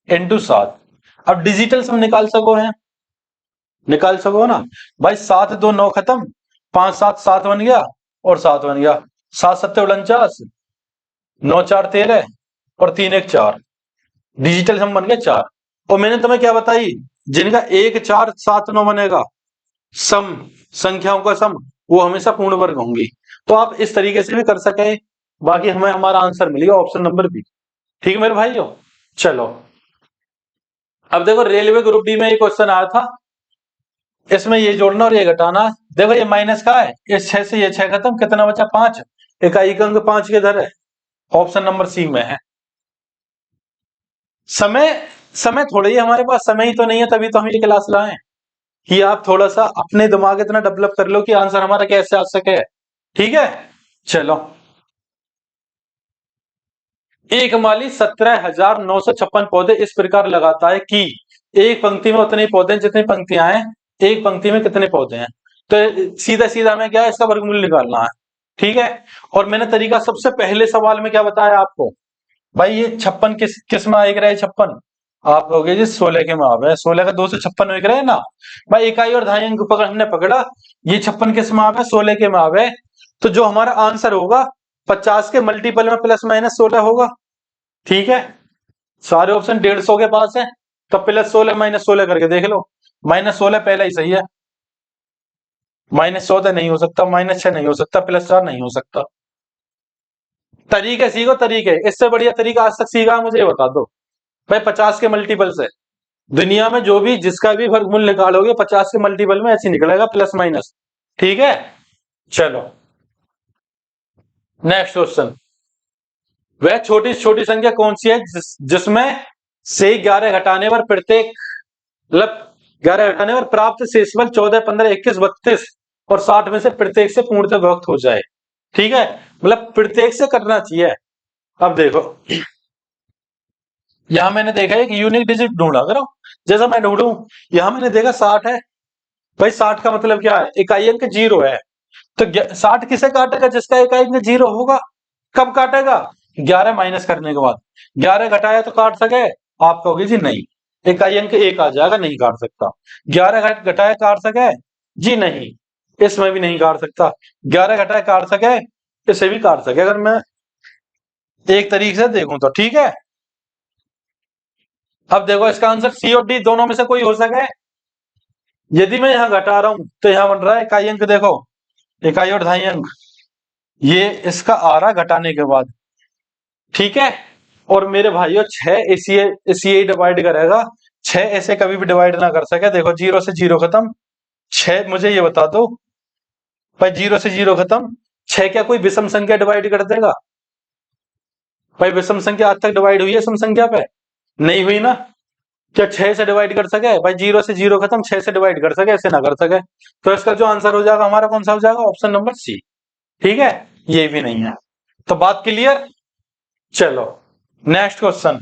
इंटू 7, अब डिजिटल सम निकाल सको है, निकाल सको ना भाई, 7 2 9 खत्म, 5 7 7 बन गया और 7 बन गया, 7 7 49, 9 4 13 और 3 1 4, डिजिटल सम बन गया 4। और मैंने तुम्हें क्या बताई, जिनका 1 4 7 9 बनेगा, सम संख्याओं का सम, वो हमेशा पूर्ण वर्ग होंगी। तो आप इस तरीके से भी कर सके, बाकी हमें हमारा आंसर मिल गया ऑप्शन नंबर बी। ठीक है मेरे भाइयों, चलो अब देखो रेलवे ग्रुप डी में एक क्वेश्चन आया था, इसमें ये जोड़ना और ये घटाना। देखो ये माइनस का है, इस 6 से ये 6 खत्म, कितना बचा 5, इकाई का अंक 5 के इधर है, ऑप्शन नंबर सी में है। समय समय थोड़ा ही हमारे पास समय ही तो नहीं है, तभी तो हम ये क्लास लाए कि आप थोड़ा सा अपने दिमाग इतना डेवलप कर लो कि आंसर हमारा कैसे आ सके। ठीक है, चलो एक माली 17,956 पौधे इस प्रकार लगाता है कि एक पंक्ति में उतने पौधे जितनी पंक्तियां हैं, एक पंक्ति में कितने पौधे हैं। तो सीधा सीधा हमें क्या है, इसका वर्गमूल निकालना है। ठीक है, और मैंने तरीका सबसे पहले सवाल में क्या बताया आपको, भाई ये 56 किस में एक रहे 56, आप कहोगे जी 16 के में आवे, 16 का 2 से 56 एक रहे ना भाई, इकाई और दहाई अंक पकड़ हमने पकड़ा, ये 56 किस में आवे, 16 के में आवे। तो जो हमारा आंसर होगा 50 के मल्टीपल में प्लस माइनस 16 होगा। ठीक है, सारे ऑप्शन 150 के पास है, तो प्लस 16 माइनस 16 करके देख लो, माइनस 16 पहला ही सही है, माइनस 14 नहीं हो सकता, माइनस 6 नहीं हो सकता, प्लस 4 नहीं हो सकता। तरीके सीखो तरीके, इससे बढ़िया तरीका आज तक सीखा मुझे ये बता दो भाई, 50 के मल्टीपल से दुनिया में जो भी जिसका भी वर्गमूल निकालोगे 50 के मल्टीपल में ऐसे निकलेगा प्लस माइनस। ठीक है, चलो नेक्स्ट क्वेश्चन, वह छोटी छोटी संख्या कौन सी है जिसमें से 11 घटाने पर प्रत्येक मतलब 11 घटाने पर प्राप्त शेषफल 14 15 21 32 और 60 में से प्रत्येक से पूर्णतः विभक्त हो जाए। ठीक है, मतलब प्रत्येक से कटना चाहिए। अब देखो यहां मैंने देखा एक यूनिक डिजिट ढूंढा करो, जैसा मैं ढूंढू, यहां मैंने देखा 60 है। भाई 60 का मतलब क्या है, इकाई अंक 0 है। तो 60 किसे काटेगा, जिसका इकाई अंक 0 होगा। कब काटेगा, 11 माइनस करने के बाद। 11 घटाया तो काट सके, आप कहोगे जी नहीं, इकाई अंक 1 आ जाएगा, नहीं काट सकता। 11 घटाया काट सके, जी नहीं, इसमें भी नहीं काट सकता। 11 घटाया काट सके, इसे भी काट सके, अगर मैं एक तरीके से देखूं तो। ठीक है, अब देखो इसका आंसर सी और डी दोनों में से कोई हो सके। यदि मैं यहाँ घटा रहा हूं तो यहाँ बन रहा है इकाई अंक, देखो इकाई और ढाई अंक, ये इसका आ रहा घटाने के बाद। ठीक है, और मेरे भाइयों 6 इसी डिवाइड करेगा, 6 ऐसे कभी भी डिवाइड ना कर सके। देखो 0 से 0 खत्म, 6 मुझे ये बता दो भाई, 0 से 0 खत्म, 6 क्या कोई विषम संख्या डिवाइड कर देगा? भाई विषम संख्या आज तक डिवाइड हुई है सम संख्या पे? नहीं हुई ना। क्या 6 से डिवाइड कर सके भाई? 0 से 0 खत्म, 6 से डिवाइड कर सके? ऐसे ना कर सके। तो इसका जो आंसर हो जाएगा हमारा, कौन सा हो जाएगा? Option number C. ठीक है, ये भी नहीं है। तो बात क्लियर। चलो नेक्स्ट क्वेश्चन।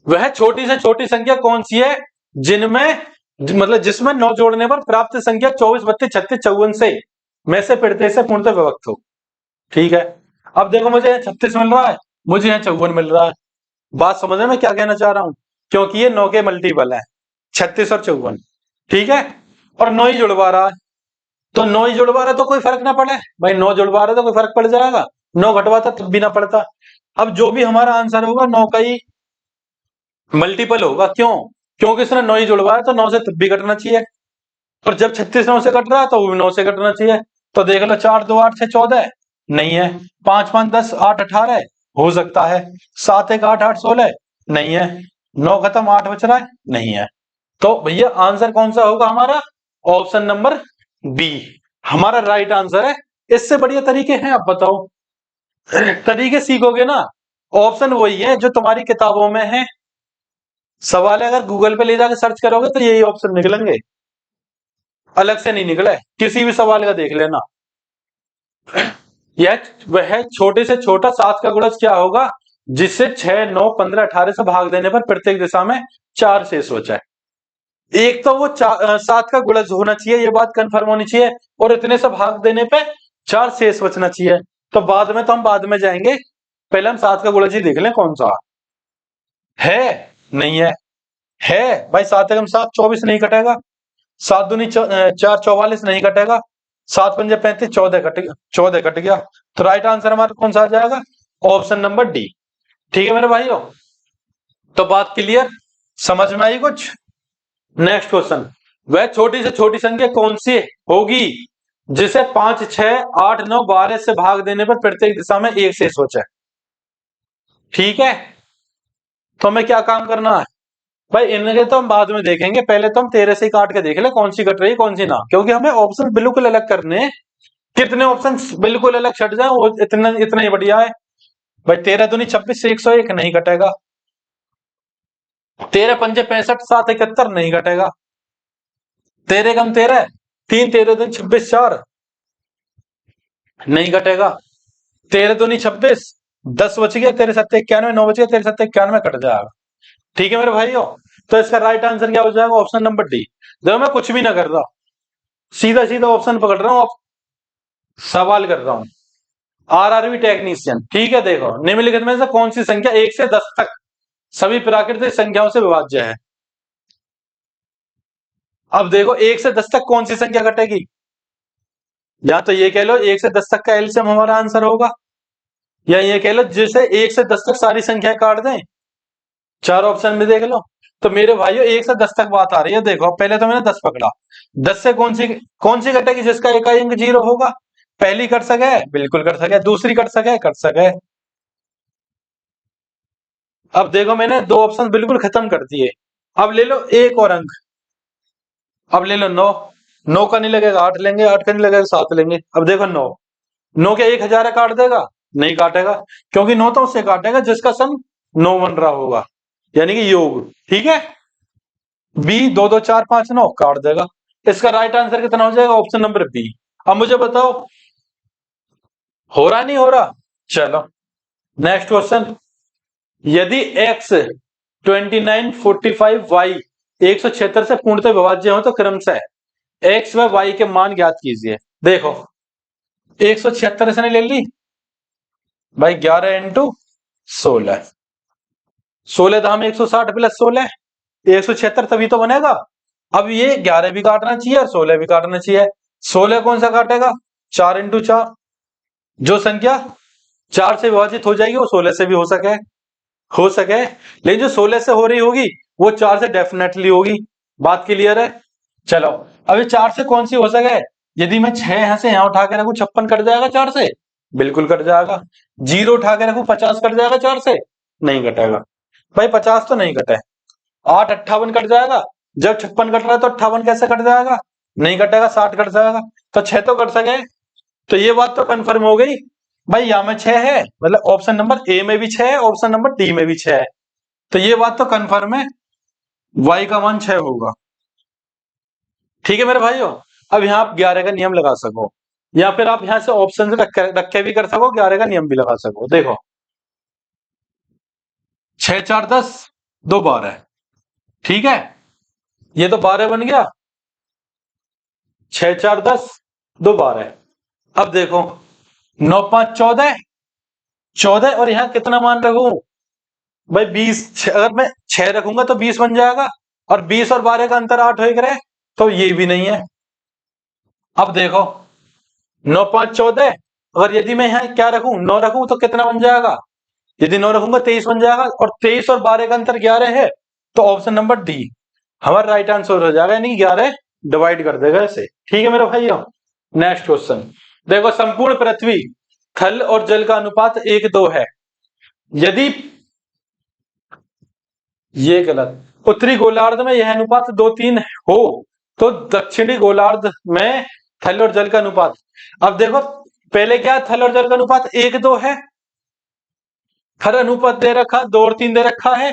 वह छोटी से छोटी संख्या कौन सी है जिनमें, मतलब जिसमें 9 जोड़ने पर प्राप्त संख्या 24, 32, 36, 54 से में से प्रत्येक से पूर्णतः विभक्त हो। ठीक है, अब देखो मुझे 36 मिल रहा है, मुझे यहाँ 54 मिल रहा है। बात समझ में मैं क्या कहना चाह रहा हूं? क्योंकि ये 9 के मल्टीपल है, 36 और 54। ठीक है, और 9 ही जुड़वा रहा है, तो 9 ही जुड़वा रहा है तो कोई फर्क ना पड़े भाई, 9 जुड़वा रहा है तो कोई फर्क पड़ जाएगा, 9 घटवाता तब भी ना पड़ता। अब जो भी हमारा आंसर होगा 9 का ही मल्टीपल होगा। क्यों? क्योंकि इसने 9 ही जुड़वा है, तो 9 से तब भी कटना चाहिए। और जब 36 9 से कट रहा है तो वो भी 9 से कटना चाहिए। तो देख लो, 4 2 8 6 14 नहीं है, 5 5 10 8 18 हो सकता है, 7 1 8 8 16 नहीं है, 9 खत्म 8 बच रहा है, नहीं है। तो भैया आंसर कौन सा होगा हमारा? ऑप्शन नंबर बी हमारा राइट आंसर है। इससे बढ़िया तरीके हैं, आप बताओ। तरीके सीखोगे ना, ऑप्शन वही है जो तुम्हारी किताबों में है। सवाल है, अगर गूगल पे ले जाकर सर्च करोगे तो यही ऑप्शन निकलेंगे, अलग से नहीं निकले। किसी भी सवाल का देख लेना। यह वह छोटे से छोटा 7 का गुणज क्या होगा जिससे 6 9 15 18 से भाग देने पर प्रत्येक दिशा में 4 शेष बचा है? एक तो वो 7 का गुणज होना चाहिए, ये बात कंफर्म होनी चाहिए, और इतने से भाग देने पे 4 शेष बचना चाहिए। तो बाद में तो हम बाद में जाएंगे, पहले हम 7 का गुणज ही देख लें कौन सा है। नहीं है, है भाई। 7 एकम 7 24 नहीं कटेगा, 7 दूनी 4 44 नहीं कटेगा, 7 पंजे 35 14 कट गया। तो राइट आंसर हमारा कौन सा आ जाएगा? Option number D. ठीक है मेरे भाइयों, तो बात क्लियर, समझ में आई कुछ? Next question. वह छोटी से छोटी संख्या कौन सी होगी जिसे 5 6 8 9 12 से भाग देने पर प्रत्येक दिशा में एक शेष बचे? ठीक है, तो हमें क्या काम करना है भाई? इनके तो हम बाद में देखेंगे, पहले तो हम 13 से ही काट के देख ले कौन सी कट रही है कौन सी ना, क्योंकि हमें ऑप्शन बिल्कुल अलग करने हैं। कितने ऑप्शन बिल्कुल अलग छट जाए वो इतना इतना ही बढ़िया है भाई। 13 दूनी 26 से 101 नहीं कटेगा, 13 पंजे 65 7 71 नहीं कटेगा, 13 कम 13 3 13 दूनी 26 4 नहीं कटेगा, 13 दूनी 26 10 बच गया, 13 7 91 9 बच गया, 13 7 91 कट जाएगा। ठीक है मेरे भाइयों, तो इसका राइट आंसर क्या हो जाएगा? Option number D. देखो मैं कुछ भी ना कर रहा, सीधा सीधा ऑप्शन पकड़ रहा हूं, सवाल कर रहा हूं। RRB technician. ठीक है, देखो निम्नलिखित में से कौन सी संख्या 1 से 10 तक सभी प्राकृतिक संख्याओं से विभाज्य है? अब देखो 1 से 10 तक कौन सी संख्या कटेगी? या तो ये कह लो 1 से 10 तक का एलसीएम हमारा आंसर होगा, या ये कह लो जैसे 1 से 10 तक सारी संख्याएं काट दें। चार ऑप्शन में देख लो। तो मेरे भाइयों 1 से 10 तक बात आ रही है। देखो पहले तो मैंने 10 पकड़ा, 10 से कौन सी कटेगी जिसका इकाई अंक 0 होगा? पहली कर सके, बिल्कुल कर सके, दूसरी कर सके, कर सके। अब देखो मैंने दो ऑप्शन बिल्कुल खत्म कर दिए। अब ले लो एक और अंक, अब ले लो 9, 9 का नहीं लगेगा 8 लेंगे, 8 का नहीं लगेगा 7 लेंगे। अब देखो 9, 9 के 1000 काट देगा? नहीं काटेगा, क्योंकि 9 तो उससे काटेगा जिसका सम 9 बन रहा होगा, यानी कि योग। ठीक है, बी 2 2 4 5 9 काट देगा। इसका राइट आंसर कितना हो जाएगा? Option number B. अब मुझे बताओ हो रहा नहीं हो रहा। चलो नेक्स्ट क्वेश्चन, यदि x 2945 y 176 से पूर्णतः विभाज्य हो तो क्रमशः x व y के मान ज्ञात कीजिए। देखो 176 से नहीं ले ली भाई, 11 इंटू 16, 16 धाम 160 प्लस 16 176 तभी तो बनेगा। अब ये 11 भी काटना चाहिए और 16 भी काटना चाहिए। 16 कौन सा काटेगा, 4 इंटू 4, जो संख्या 4 से विभाजित हो जाएगी वो 16 से भी हो सके, लेकिन जो 16 से हो रही होगी वो 4 से डेफिनेटली होगी। बात क्लियर है। चलो अब ये 4 से कौन सी हो सके, यदि मैं 6 यहां से यहां उठा के रखूं 56 कट जाएगा 4 से, बिल्कुल कट जाएगा। 0 उठा के रखूं 50 कट जाएगा 4 से, नहीं कटेगा भाई, 50 तो नहीं कटे। 8 58 कट जाएगा, जब 56 कट रहा है तो 58 कैसे कट जाएगा, नहीं कटेगा, 60 कट जाएगा। तो 6 तो कट सके। तो ये बात तो कंफर्म हो गई भाई, यहां में 6 है, मतलब ऑप्शन नंबर ए में भी 6 है, ऑप्शन नंबर डी में भी 6 है। तो ये बात तो कंफर्म है, y का मान 6 होगा। ठीक है मेरे भाइयों, अब यहाँ आप 11 का नियम लगा सको, या फिर आप यहां से ऑप्शन रख के भी कर सको, 11 का नियम भी लगा सको। देखो 6 4 10 2 12, ठीक है, ये तो 12 बन गया, 6 4 10 2 12। अब देखो 9 5 14, 14 और यहां कितना मान रखूं भाई 20, अगर मैं 6 रखूंगा तो 20 बन जाएगा, और 20 और 12 का अंतर 8 हो गया, तो ये भी नहीं है। अब देखो 9 5 14, अगर यदि मैं यहाँ क्या रखूं 9 रखूं तो कितना बन जाएगा, यदि 9 रखूंगा 23 बन जाएगा, और 23 और 12 का अंतर 11 है, तो ऑप्शन नंबर डी हमारा राइट आंसर हो जाएगा, यानी 11 डिवाइड कर देगा इसे। ठीक है मेरे भाइयों, नेक्स्ट क्वेश्चन देखो, संपूर्ण पृथ्वी थल और जल का अनुपात 1:2 है, यदि ये गलत, उत्तरी गोलार्ध में यह अनुपात 2:3 हो तो दक्षिणी गोलार्ध में थल और जल का अनुपात। अब देखो पहले क्या, थल और जल का अनुपात 1:2 है, हर अनुपात दे रखा 2 और 3 दे रखा है,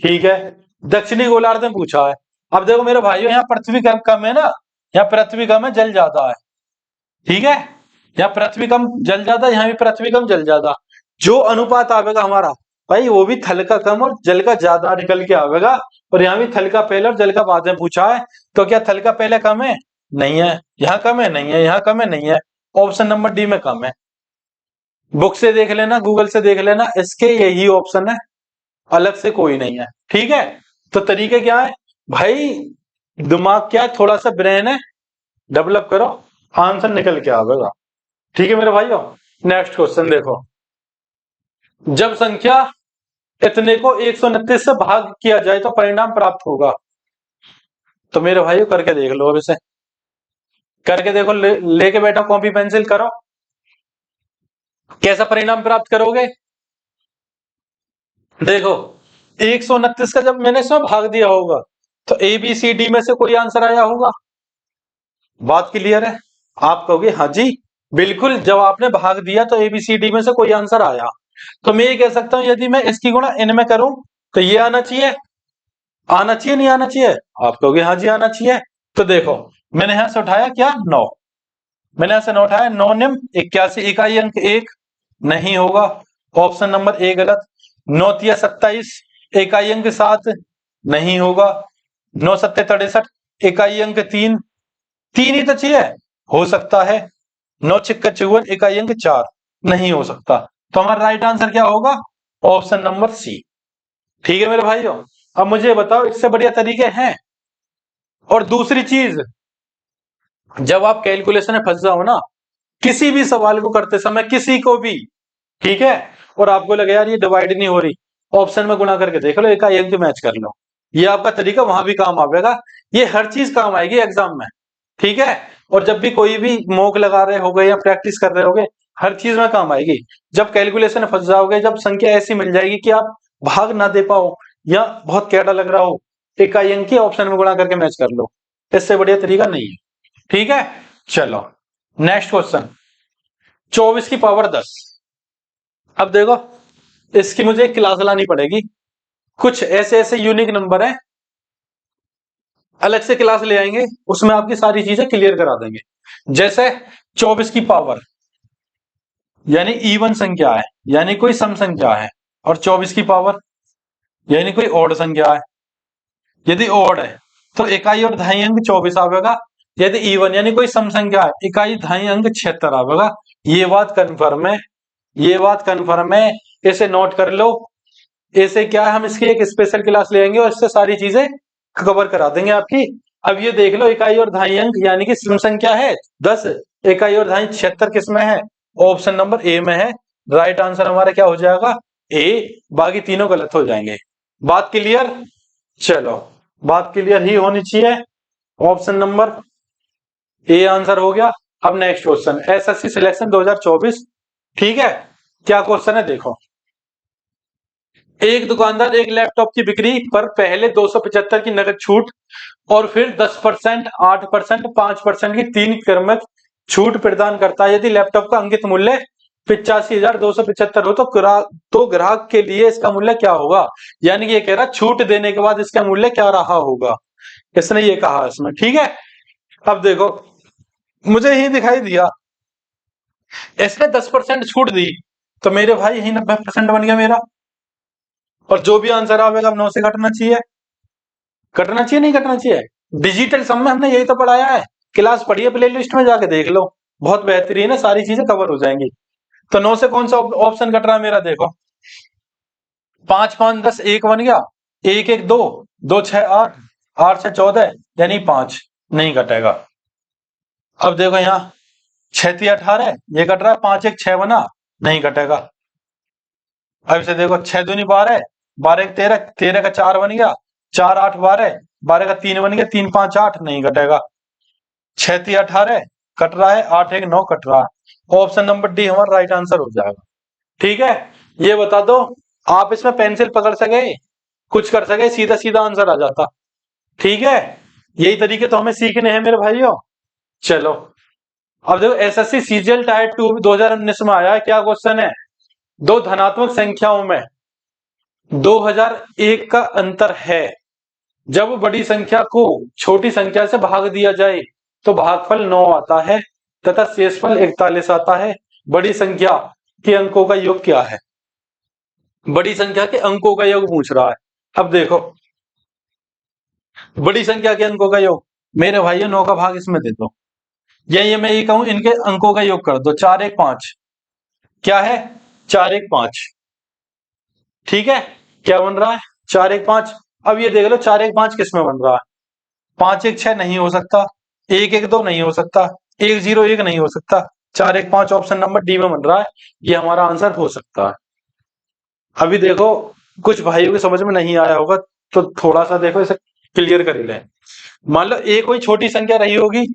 ठीक है, दक्षिणी गोलार्ध में पूछा है। अब देखो मेरे भाइयों, यहाँ पृथ्वी कम है ना, यहाँ पृथ्वी कम है जल ज्यादा है, ठीक है, यहाँ पृथ्वी कम जल ज्यादा, यहाँ भी पृथ्वी कम जल ज्यादा, जो अनुपात आवेगा हमारा भाई वो भी थल का कम और जल का ज्यादा निकल के आवेगा। और यहाँ भी थल का पहले और जल का बाद में पूछा है, तो क्या थल का पहले कम है, नहीं है, यहाँ कम है, नहीं है, यहाँ कम है, नहीं है, ऑप्शन नंबर डी में कम है। बुक से देख लेना, गूगल से देख लेना, इसके यही ऑप्शन है, अलग से कोई नहीं है। ठीक है, तो तरीके क्या है भाई, दिमाग क्या है, थोड़ा सा ब्रेन है, डेवलप करो, आंसर निकल के आवेगा। ठीक है मेरे भाइयों, नेक्स्ट क्वेश्चन देखो, जब संख्या इतने को 129 से भाग किया जाए तो परिणाम प्राप्त होगा। तो मेरे भाइयों करके देख लो, अब इसे करके देखो, लेके बैठो कॉपी पेंसिल, करो, कैसा परिणाम प्राप्त करोगे। देखो 129 का जब मैंने इसमें भाग दिया होगा तो ए बी सी डी में से कोई आंसर आया होगा। बात क्लियर है, आप कहोगे हाँ जी बिल्कुल, जब आपने भाग दिया तो ए बी सी डी में से कोई आंसर आया, तो मैं ये कह सकता हूं यदि मैं इसकी गुणा इनमें करूं तो ये आना चाहिए, आना चाहिए नहीं आना चाहिए, आप कहोगे हाँ जी आना चाहिए। तो देखो मैंने यहां से उठाया क्या 9, मैंने यहां से 9 उठाया, 9 निम 81 इकाई अंक 1 नहीं होगा, ऑप्शन नंबर ए गलत। 9 तिया 27 इकाई अंक 7 नहीं होगा। 9 सत्ते 63 इकाई अंक 3, 3 ही तो चाहिए, हो सकता है। 9 छिक्का 54 इकाई अंक 4 नहीं हो सकता, तो हमारा राइट आंसर क्या होगा, ऑप्शन नंबर सी। ठीक है मेरे भाइयों, अब मुझे बताओ इससे बढ़िया तरीके हैं। और दूसरी चीज, जब आप कैलकुलेशन में फंस जाओ ना, किसी भी सवाल को करते समय किसी को भी, ठीक है, और आपको लगे यार ये डिवाइड नहीं हो रही, ऑप्शन में गुणा करके देख लो, इकाई अंक मैच कर लो, ये आपका तरीका वहां भी काम आएगा, ये हर चीज काम आएगी एग्जाम में। ठीक है, और जब भी कोई भी मॉक लगा रहे होगे या प्रैक्टिस कर रहे होगे, हर चीज में काम आएगी। जब कैलकुलेशन में फंस जाओगे, जब संख्या ऐसी मिल जाएगी कि आप भाग ना दे पाओ या बहुत कैडा लग रहा हो, इकाई अंक ऑप्शन में गुणा करके मैच कर लो, इससे बढ़िया तरीका नहीं है। ठीक है, चलो नेक्स्ट क्वेश्चन, 24 की पावर 10। अब देखो इसकी मुझे एक क्लास लानी पड़ेगी, कुछ ऐसे ऐसे यूनिक नंबर हैं, अलग से क्लास ले आएंगे, उसमें आपकी सारी चीजें क्लियर करा देंगे। जैसे 24 की पावर यानी इवन संख्या है, यानी कोई सम संख्या है, और 24 की पावर यानी कोई ओड संख्या है। यदि ओड है तो इकाई और दहाई अंक 24 आवेगा। यदि इवन यानी कोई सम संख्या है, इकाई दहाई अंक 76 आवेगा। ये बात कन्फर्म है, ये बात कन्फर्म है। इसे नोट कर लो। ऐसे क्या है, हम इसकी एक स्पेशल क्लास लेंगे और इससे सारी चीजें कवर करा देंगे आपकी। अब ये देख लो, इकाई और दहाई अंक यानी कि सम संख्या है 10, इकाई और दहाई 76 किस में है? ऑप्शन नंबर ए में है। राइट आंसर हमारा क्या हो जाएगा? ए। बाकी तीनों गलत हो जाएंगे। बात क्लियर? चलो, बात क्लियर ही होनी चाहिए। ऑप्शन नंबर ए आंसर हो गया। अब नेक्स्ट क्वेश्चन, एसएससी सिलेक्शन 2024। ठीक है, क्या क्वेश्चन है देखो। एक दुकानदार एक लैपटॉप की बिक्री पर पहले 275 की नगद छूट और फिर 10%, 8%, 5% की 3 क्रमिक छूट प्रदान करता है। यदि लैपटॉप का अंकित मूल्य 85,275 हो तो ग्राहक के लिए इसका मूल्य क्या होगा? यानी कि ये कह रहा छूट देने के बाद इसका मूल्य क्या रहा होगा, इसने ये कहा इसमें। ठीक है, अब देखो, मुझे ही दिखाई दिया इसने 10% छूट दी, तो मेरे भाई यही 90% बन गया मेरा। और जो भी आंसर आवेगा 9 से घटना चाहिए। कटना चाहिए नहीं कटना चाहिए? डिजिटल सम में हमने यही तो पढ़ाया है। क्लास पढ़िए, प्ले लिस्ट में जाके देख लो, बहुत बेहतरीन है, सारी चीजें कवर हो जाएंगी। तो 9 से कौन सा ऑप्शन कट रहा है मेरा? देखो, 5 5 10 1 बन गया, 1 1 2 2 6 8 8 6 14 यानी 5 नहीं कटेगा। अब देखो यहाँ 6 3 18 ये कट रहा है, 5 1 6 बना, नहीं कटेगा। अब इसे देखो, 6 दूनी 12 12 1 13 13 का 4 बन गया, 4 8 12 12 का 3 बन गया, 3 5 8 नहीं कटेगा। 6 3 18 कट रहा है, 8 1 9 कट रहा है। ऑप्शन नंबर डी हमारा राइट आंसर हो जाएगा। ठीक है, ये बता दो, आप इसमें पेंसिल पकड़ सके, कुछ कर सके, सीधा सीधा आंसर आ जाता। ठीक है, यही तरीके तो हमें सीखने हैं मेरे भाइयों। चलो, अब देखो, एसएससी सीजीएल टायर 2 2019 में आया है। क्या क्वेश्चन है? दो धनात्मक संख्याओं में 2001 का अंतर है। जब बड़ी संख्या को छोटी संख्या से भाग दिया जाए तो भागफल 9 आता है तथा शेषफल 41 आता है। बड़ी संख्या के अंकों का योग क्या है? बड़ी संख्या के अंकों का योग पूछ रहा है। अब देखो, बड़ी संख्या के अंकों का योग, मेरे भाइयों 9 का भाग इसमें दे दो, या ये मैं ये कहूं इनके अंकों का योग कर दो, 4 1 5। क्या है? 4 1 5। ठीक है, क्या बन रहा है? 4 1 5। अब ये देख लो, 4 1 5 किस में बन रहा है? 5 1 6 नहीं हो सकता, 1 1 2 नहीं हो सकता, 1 0 1 नहीं हो सकता, 4 1 5 ऑप्शन नंबर डी में बन रहा है। ये हमारा आंसर हो सकता है। अभी देखो, कुछ भाइयों की समझ में नहीं आया होगा, तो थोड़ा सा देखो, इसे क्लियर कर ही लें। मान लो ए कोई छोटी संख्या रही होगी,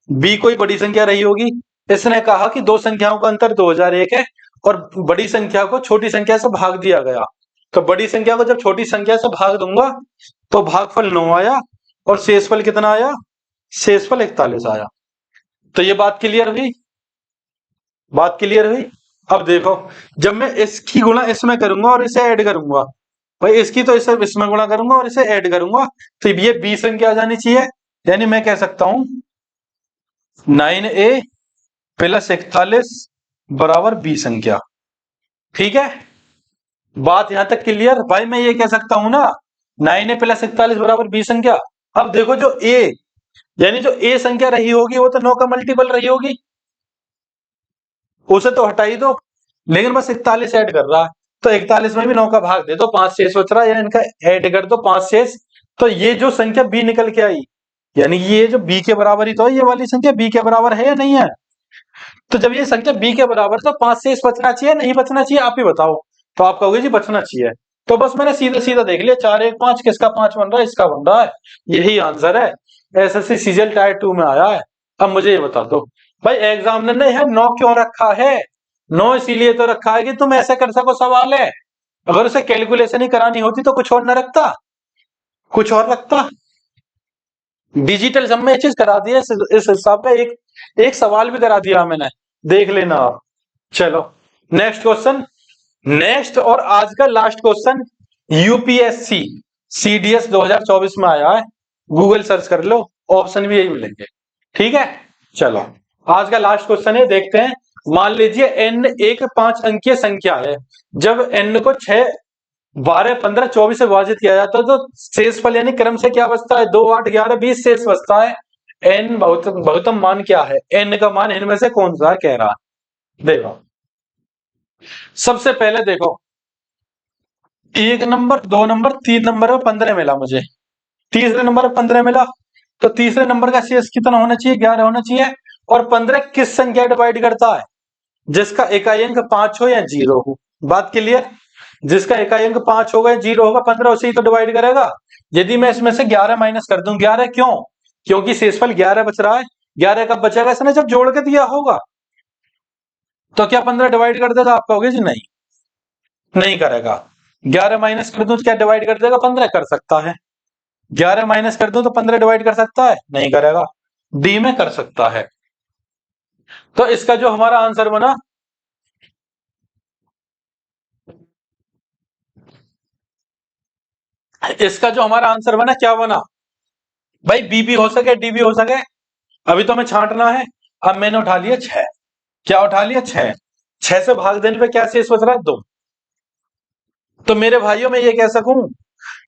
बी कोई बड़ी संख्या रही होगी। इसने कहा कि दो संख्याओं का अंतर 2001 है और बड़ी संख्या को छोटी संख्या से भाग दिया गया। तो बड़ी संख्या को जब छोटी संख्या से भाग दूंगा तो भागफल 9 आया और शेषफल कितना आया? शेषफल 41 आया। तो ये बात क्लियर हुई? बात क्लियर हुई? अब देखो, जब मैं इसकी गुणा इसमें करूंगा और इसे ऐड करूंगा, भाई इसकी तो इसे इसमें गुणा करूंगा और इसे ऐड करूंगा, तो ये बी संख्या आ जानी चाहिए। यानी मैं कह सकता हूं 9a प्लस 41 बराबर बी संख्या। ठीक है, बात यहां तक क्लियर? भाई मैं ये कह सकता हूं ना, 9a प्लस 41 बराबर बी संख्या। अब देखो, जो ए यानी जो ए संख्या रही होगी वो तो 9 का मल्टीपल रही होगी, उसे तो हटा ही दो, लेकिन बस 41 ऐड कर रहा है, तो 41 में भी 9 का भाग दे दो, 5 शेष बच रहा है, या इनका ऐड कर दो 5 शेष। तो ये जो संख्या बी निकल के आई, यानी ये जो बी के बराबर ही तो है, ये वाली संख्या बी के बराबर है या नहीं है? तो जब ये संख्या बी के बराबर, तो 5 शेष बचना चाहिए नहीं बचना चाहिए, आप ही बताओ। तो आप कहोगे जी बचना चाहिए। तो बस मैंने सीधा सीधा देख लिया, 4 1 5 किसका 5 बन रहा है? इसका बन रहा है। यही आंसर है, एसएससी सीजीएल टायर 2 में आया है। अब मुझे ये बता दो, भाई एग्जामिनर ने यह 9 क्यों रखा है? 9 इसीलिए तो रखा है कि तुम ऐसे कर सको सवाल है। अगर उसे कैलकुलेशन ही करानी होती तो कुछ और न रखता, कुछ और रखता। डिजिटल सब में ये चीज करा दी है, इस हिसाब का एक सवाल भी करा दिया मैंने, देख लेना आप। चलो, नेक्स्ट क्वेश्चन, नेक्स्ट और आज का लास्ट क्वेश्चन, यूपीएससी सीडीएस 2024 में आया है। गूगल सर्च कर लो, ऑप्शन भी यही मिलेंगे। ठीक है, चलो आज का लास्ट क्वेश्चन है, देखते हैं। मान लीजिए n एक 5 अंकीय संख्या है। जब n को 6, 12, 15, 24 से विभाजित किया जाता है तो शेषफल यानी क्रम से क्या बचता है? 2, 8, 11, 20 शेष बचता है। n बहुतम मान क्या है? n का मान इनमें से कौन सा कह रहा है? देखो सबसे पहले देखो, 1 नंबर, 2 नंबर, 3 नंबर और 15 मिला मुझे। तीसरे नंबर 15 मिला, तो तीसरे नंबर का शेष कितना होना चाहिए? 11 होना चाहिए। और 15 किस संख्या डिवाइड करता है? जिसका इकाई अंक 5 हो या 0 हो। बात क्लियर? जिसका इकाई अंक 5 होगा या 0 होगा, 15 उसे ही तो डिवाइड करेगा। यदि मैं इसमें से 11 माइनस कर दूं, 11 क्यों? क्योंकि शेषफल 11 बच रहा है। 11 कब बचेगा? इसने जब जोड़ के दिया होगा। तो क्या 15 डिवाइड कर देगा? आप कहोगे जी नहीं, नहीं करेगा। 11 माइनस कर दूं तो क्या डिवाइड कर देगा? 15 कर सकता है। 11 माइनस कर दूं तो 15 डिवाइड कर सकता है? नहीं करेगा। डी में कर सकता है। तो इसका जो हमारा आंसर बना, इसका जो हमारा आंसर बना क्या बना भाई? बी भी हो सके, डी भी हो सके। अभी तो हमें छांटना है। अब मैंने उठा लिया 6। क्या उठा लिया? 6। 6 से भाग देने पे क्या शेष बच रहा है? 2। तो मेरे भाइयों में ये कह सकूं,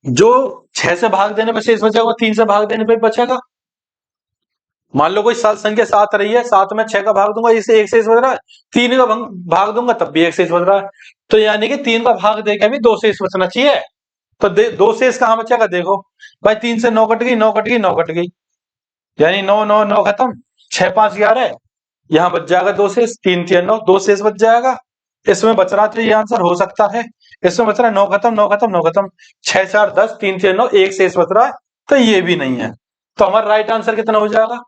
जो 6 से भाग देने पे शेष बचेगा 3 से भाग देने पे बचेगा। मान लो कोई संख्या 7 रही है, 7 में 6 का भाग दूंगा, इसे 1 शेष बच रहा है। 3 का भाग दूंगा तब भी 1 शेष बच रहा है। तो यानी कि 3 का भाग देकर भी 2 शेष बचना चाहिए। तो 2 शेष कहां बचेगा? देखो भाई, 3 से 9 कट गई, 9 कट गई, 9 कट गई, यानी 9, 9, 9 खत्म। 6, 5, 11, यहां बच जाएगा 2 शेष। 3, 3, 9, 2 शेष बच जाएगा। इसमें बच रहा तो ये आंसर हो सकता है। इसमें बच रहा है 9 खत्म, 9 खत्म, 9 खत्म, 6, 4, 10, 3, 3, 9, 1 शेष बच रहा है। तो ये भी नहीं है। तो हमारा राइट आंसर कितना हो जाएगा?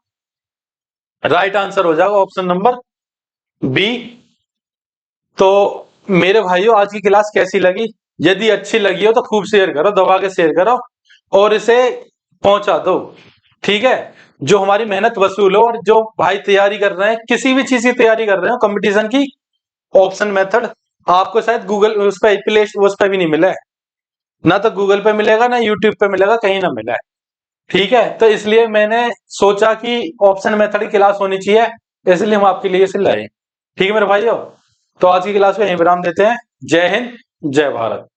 राइट आंसर हो जाएगा ऑप्शन नंबर बी। तो मेरे भाइयों, आज की क्लास कैसी लगी? यदि अच्छी लगी हो तो खूब शेयर करो, दबा के शेयर करो और इसे पहुंचा दो। ठीक है? जो हमारी मेहनत वसूल हो, और जो भाई तैयारी कर रहे हैं, किसी भी चीज की तैयारी कर रहे हो, कंपटीशन की, ऑप्शन मेथड आपको शायद गूगल उस पर प्ले उस पर भी नहीं मिला है। ना तो गूगल पे मिलेगा, ना यूट्यूब पे मिलेगा, कहीं ना मिला है। ठीक है? तो इसलिए मैंने सोचा कि ऑप्शन मेथड की क्लास होनी चाहिए, इसलिए हम आपके लिए इसे लाए। ठीक है मेरे भाइयों? तो आज की क्लास को यहीं विराम देते हैं। जय हिंद, जय भारत।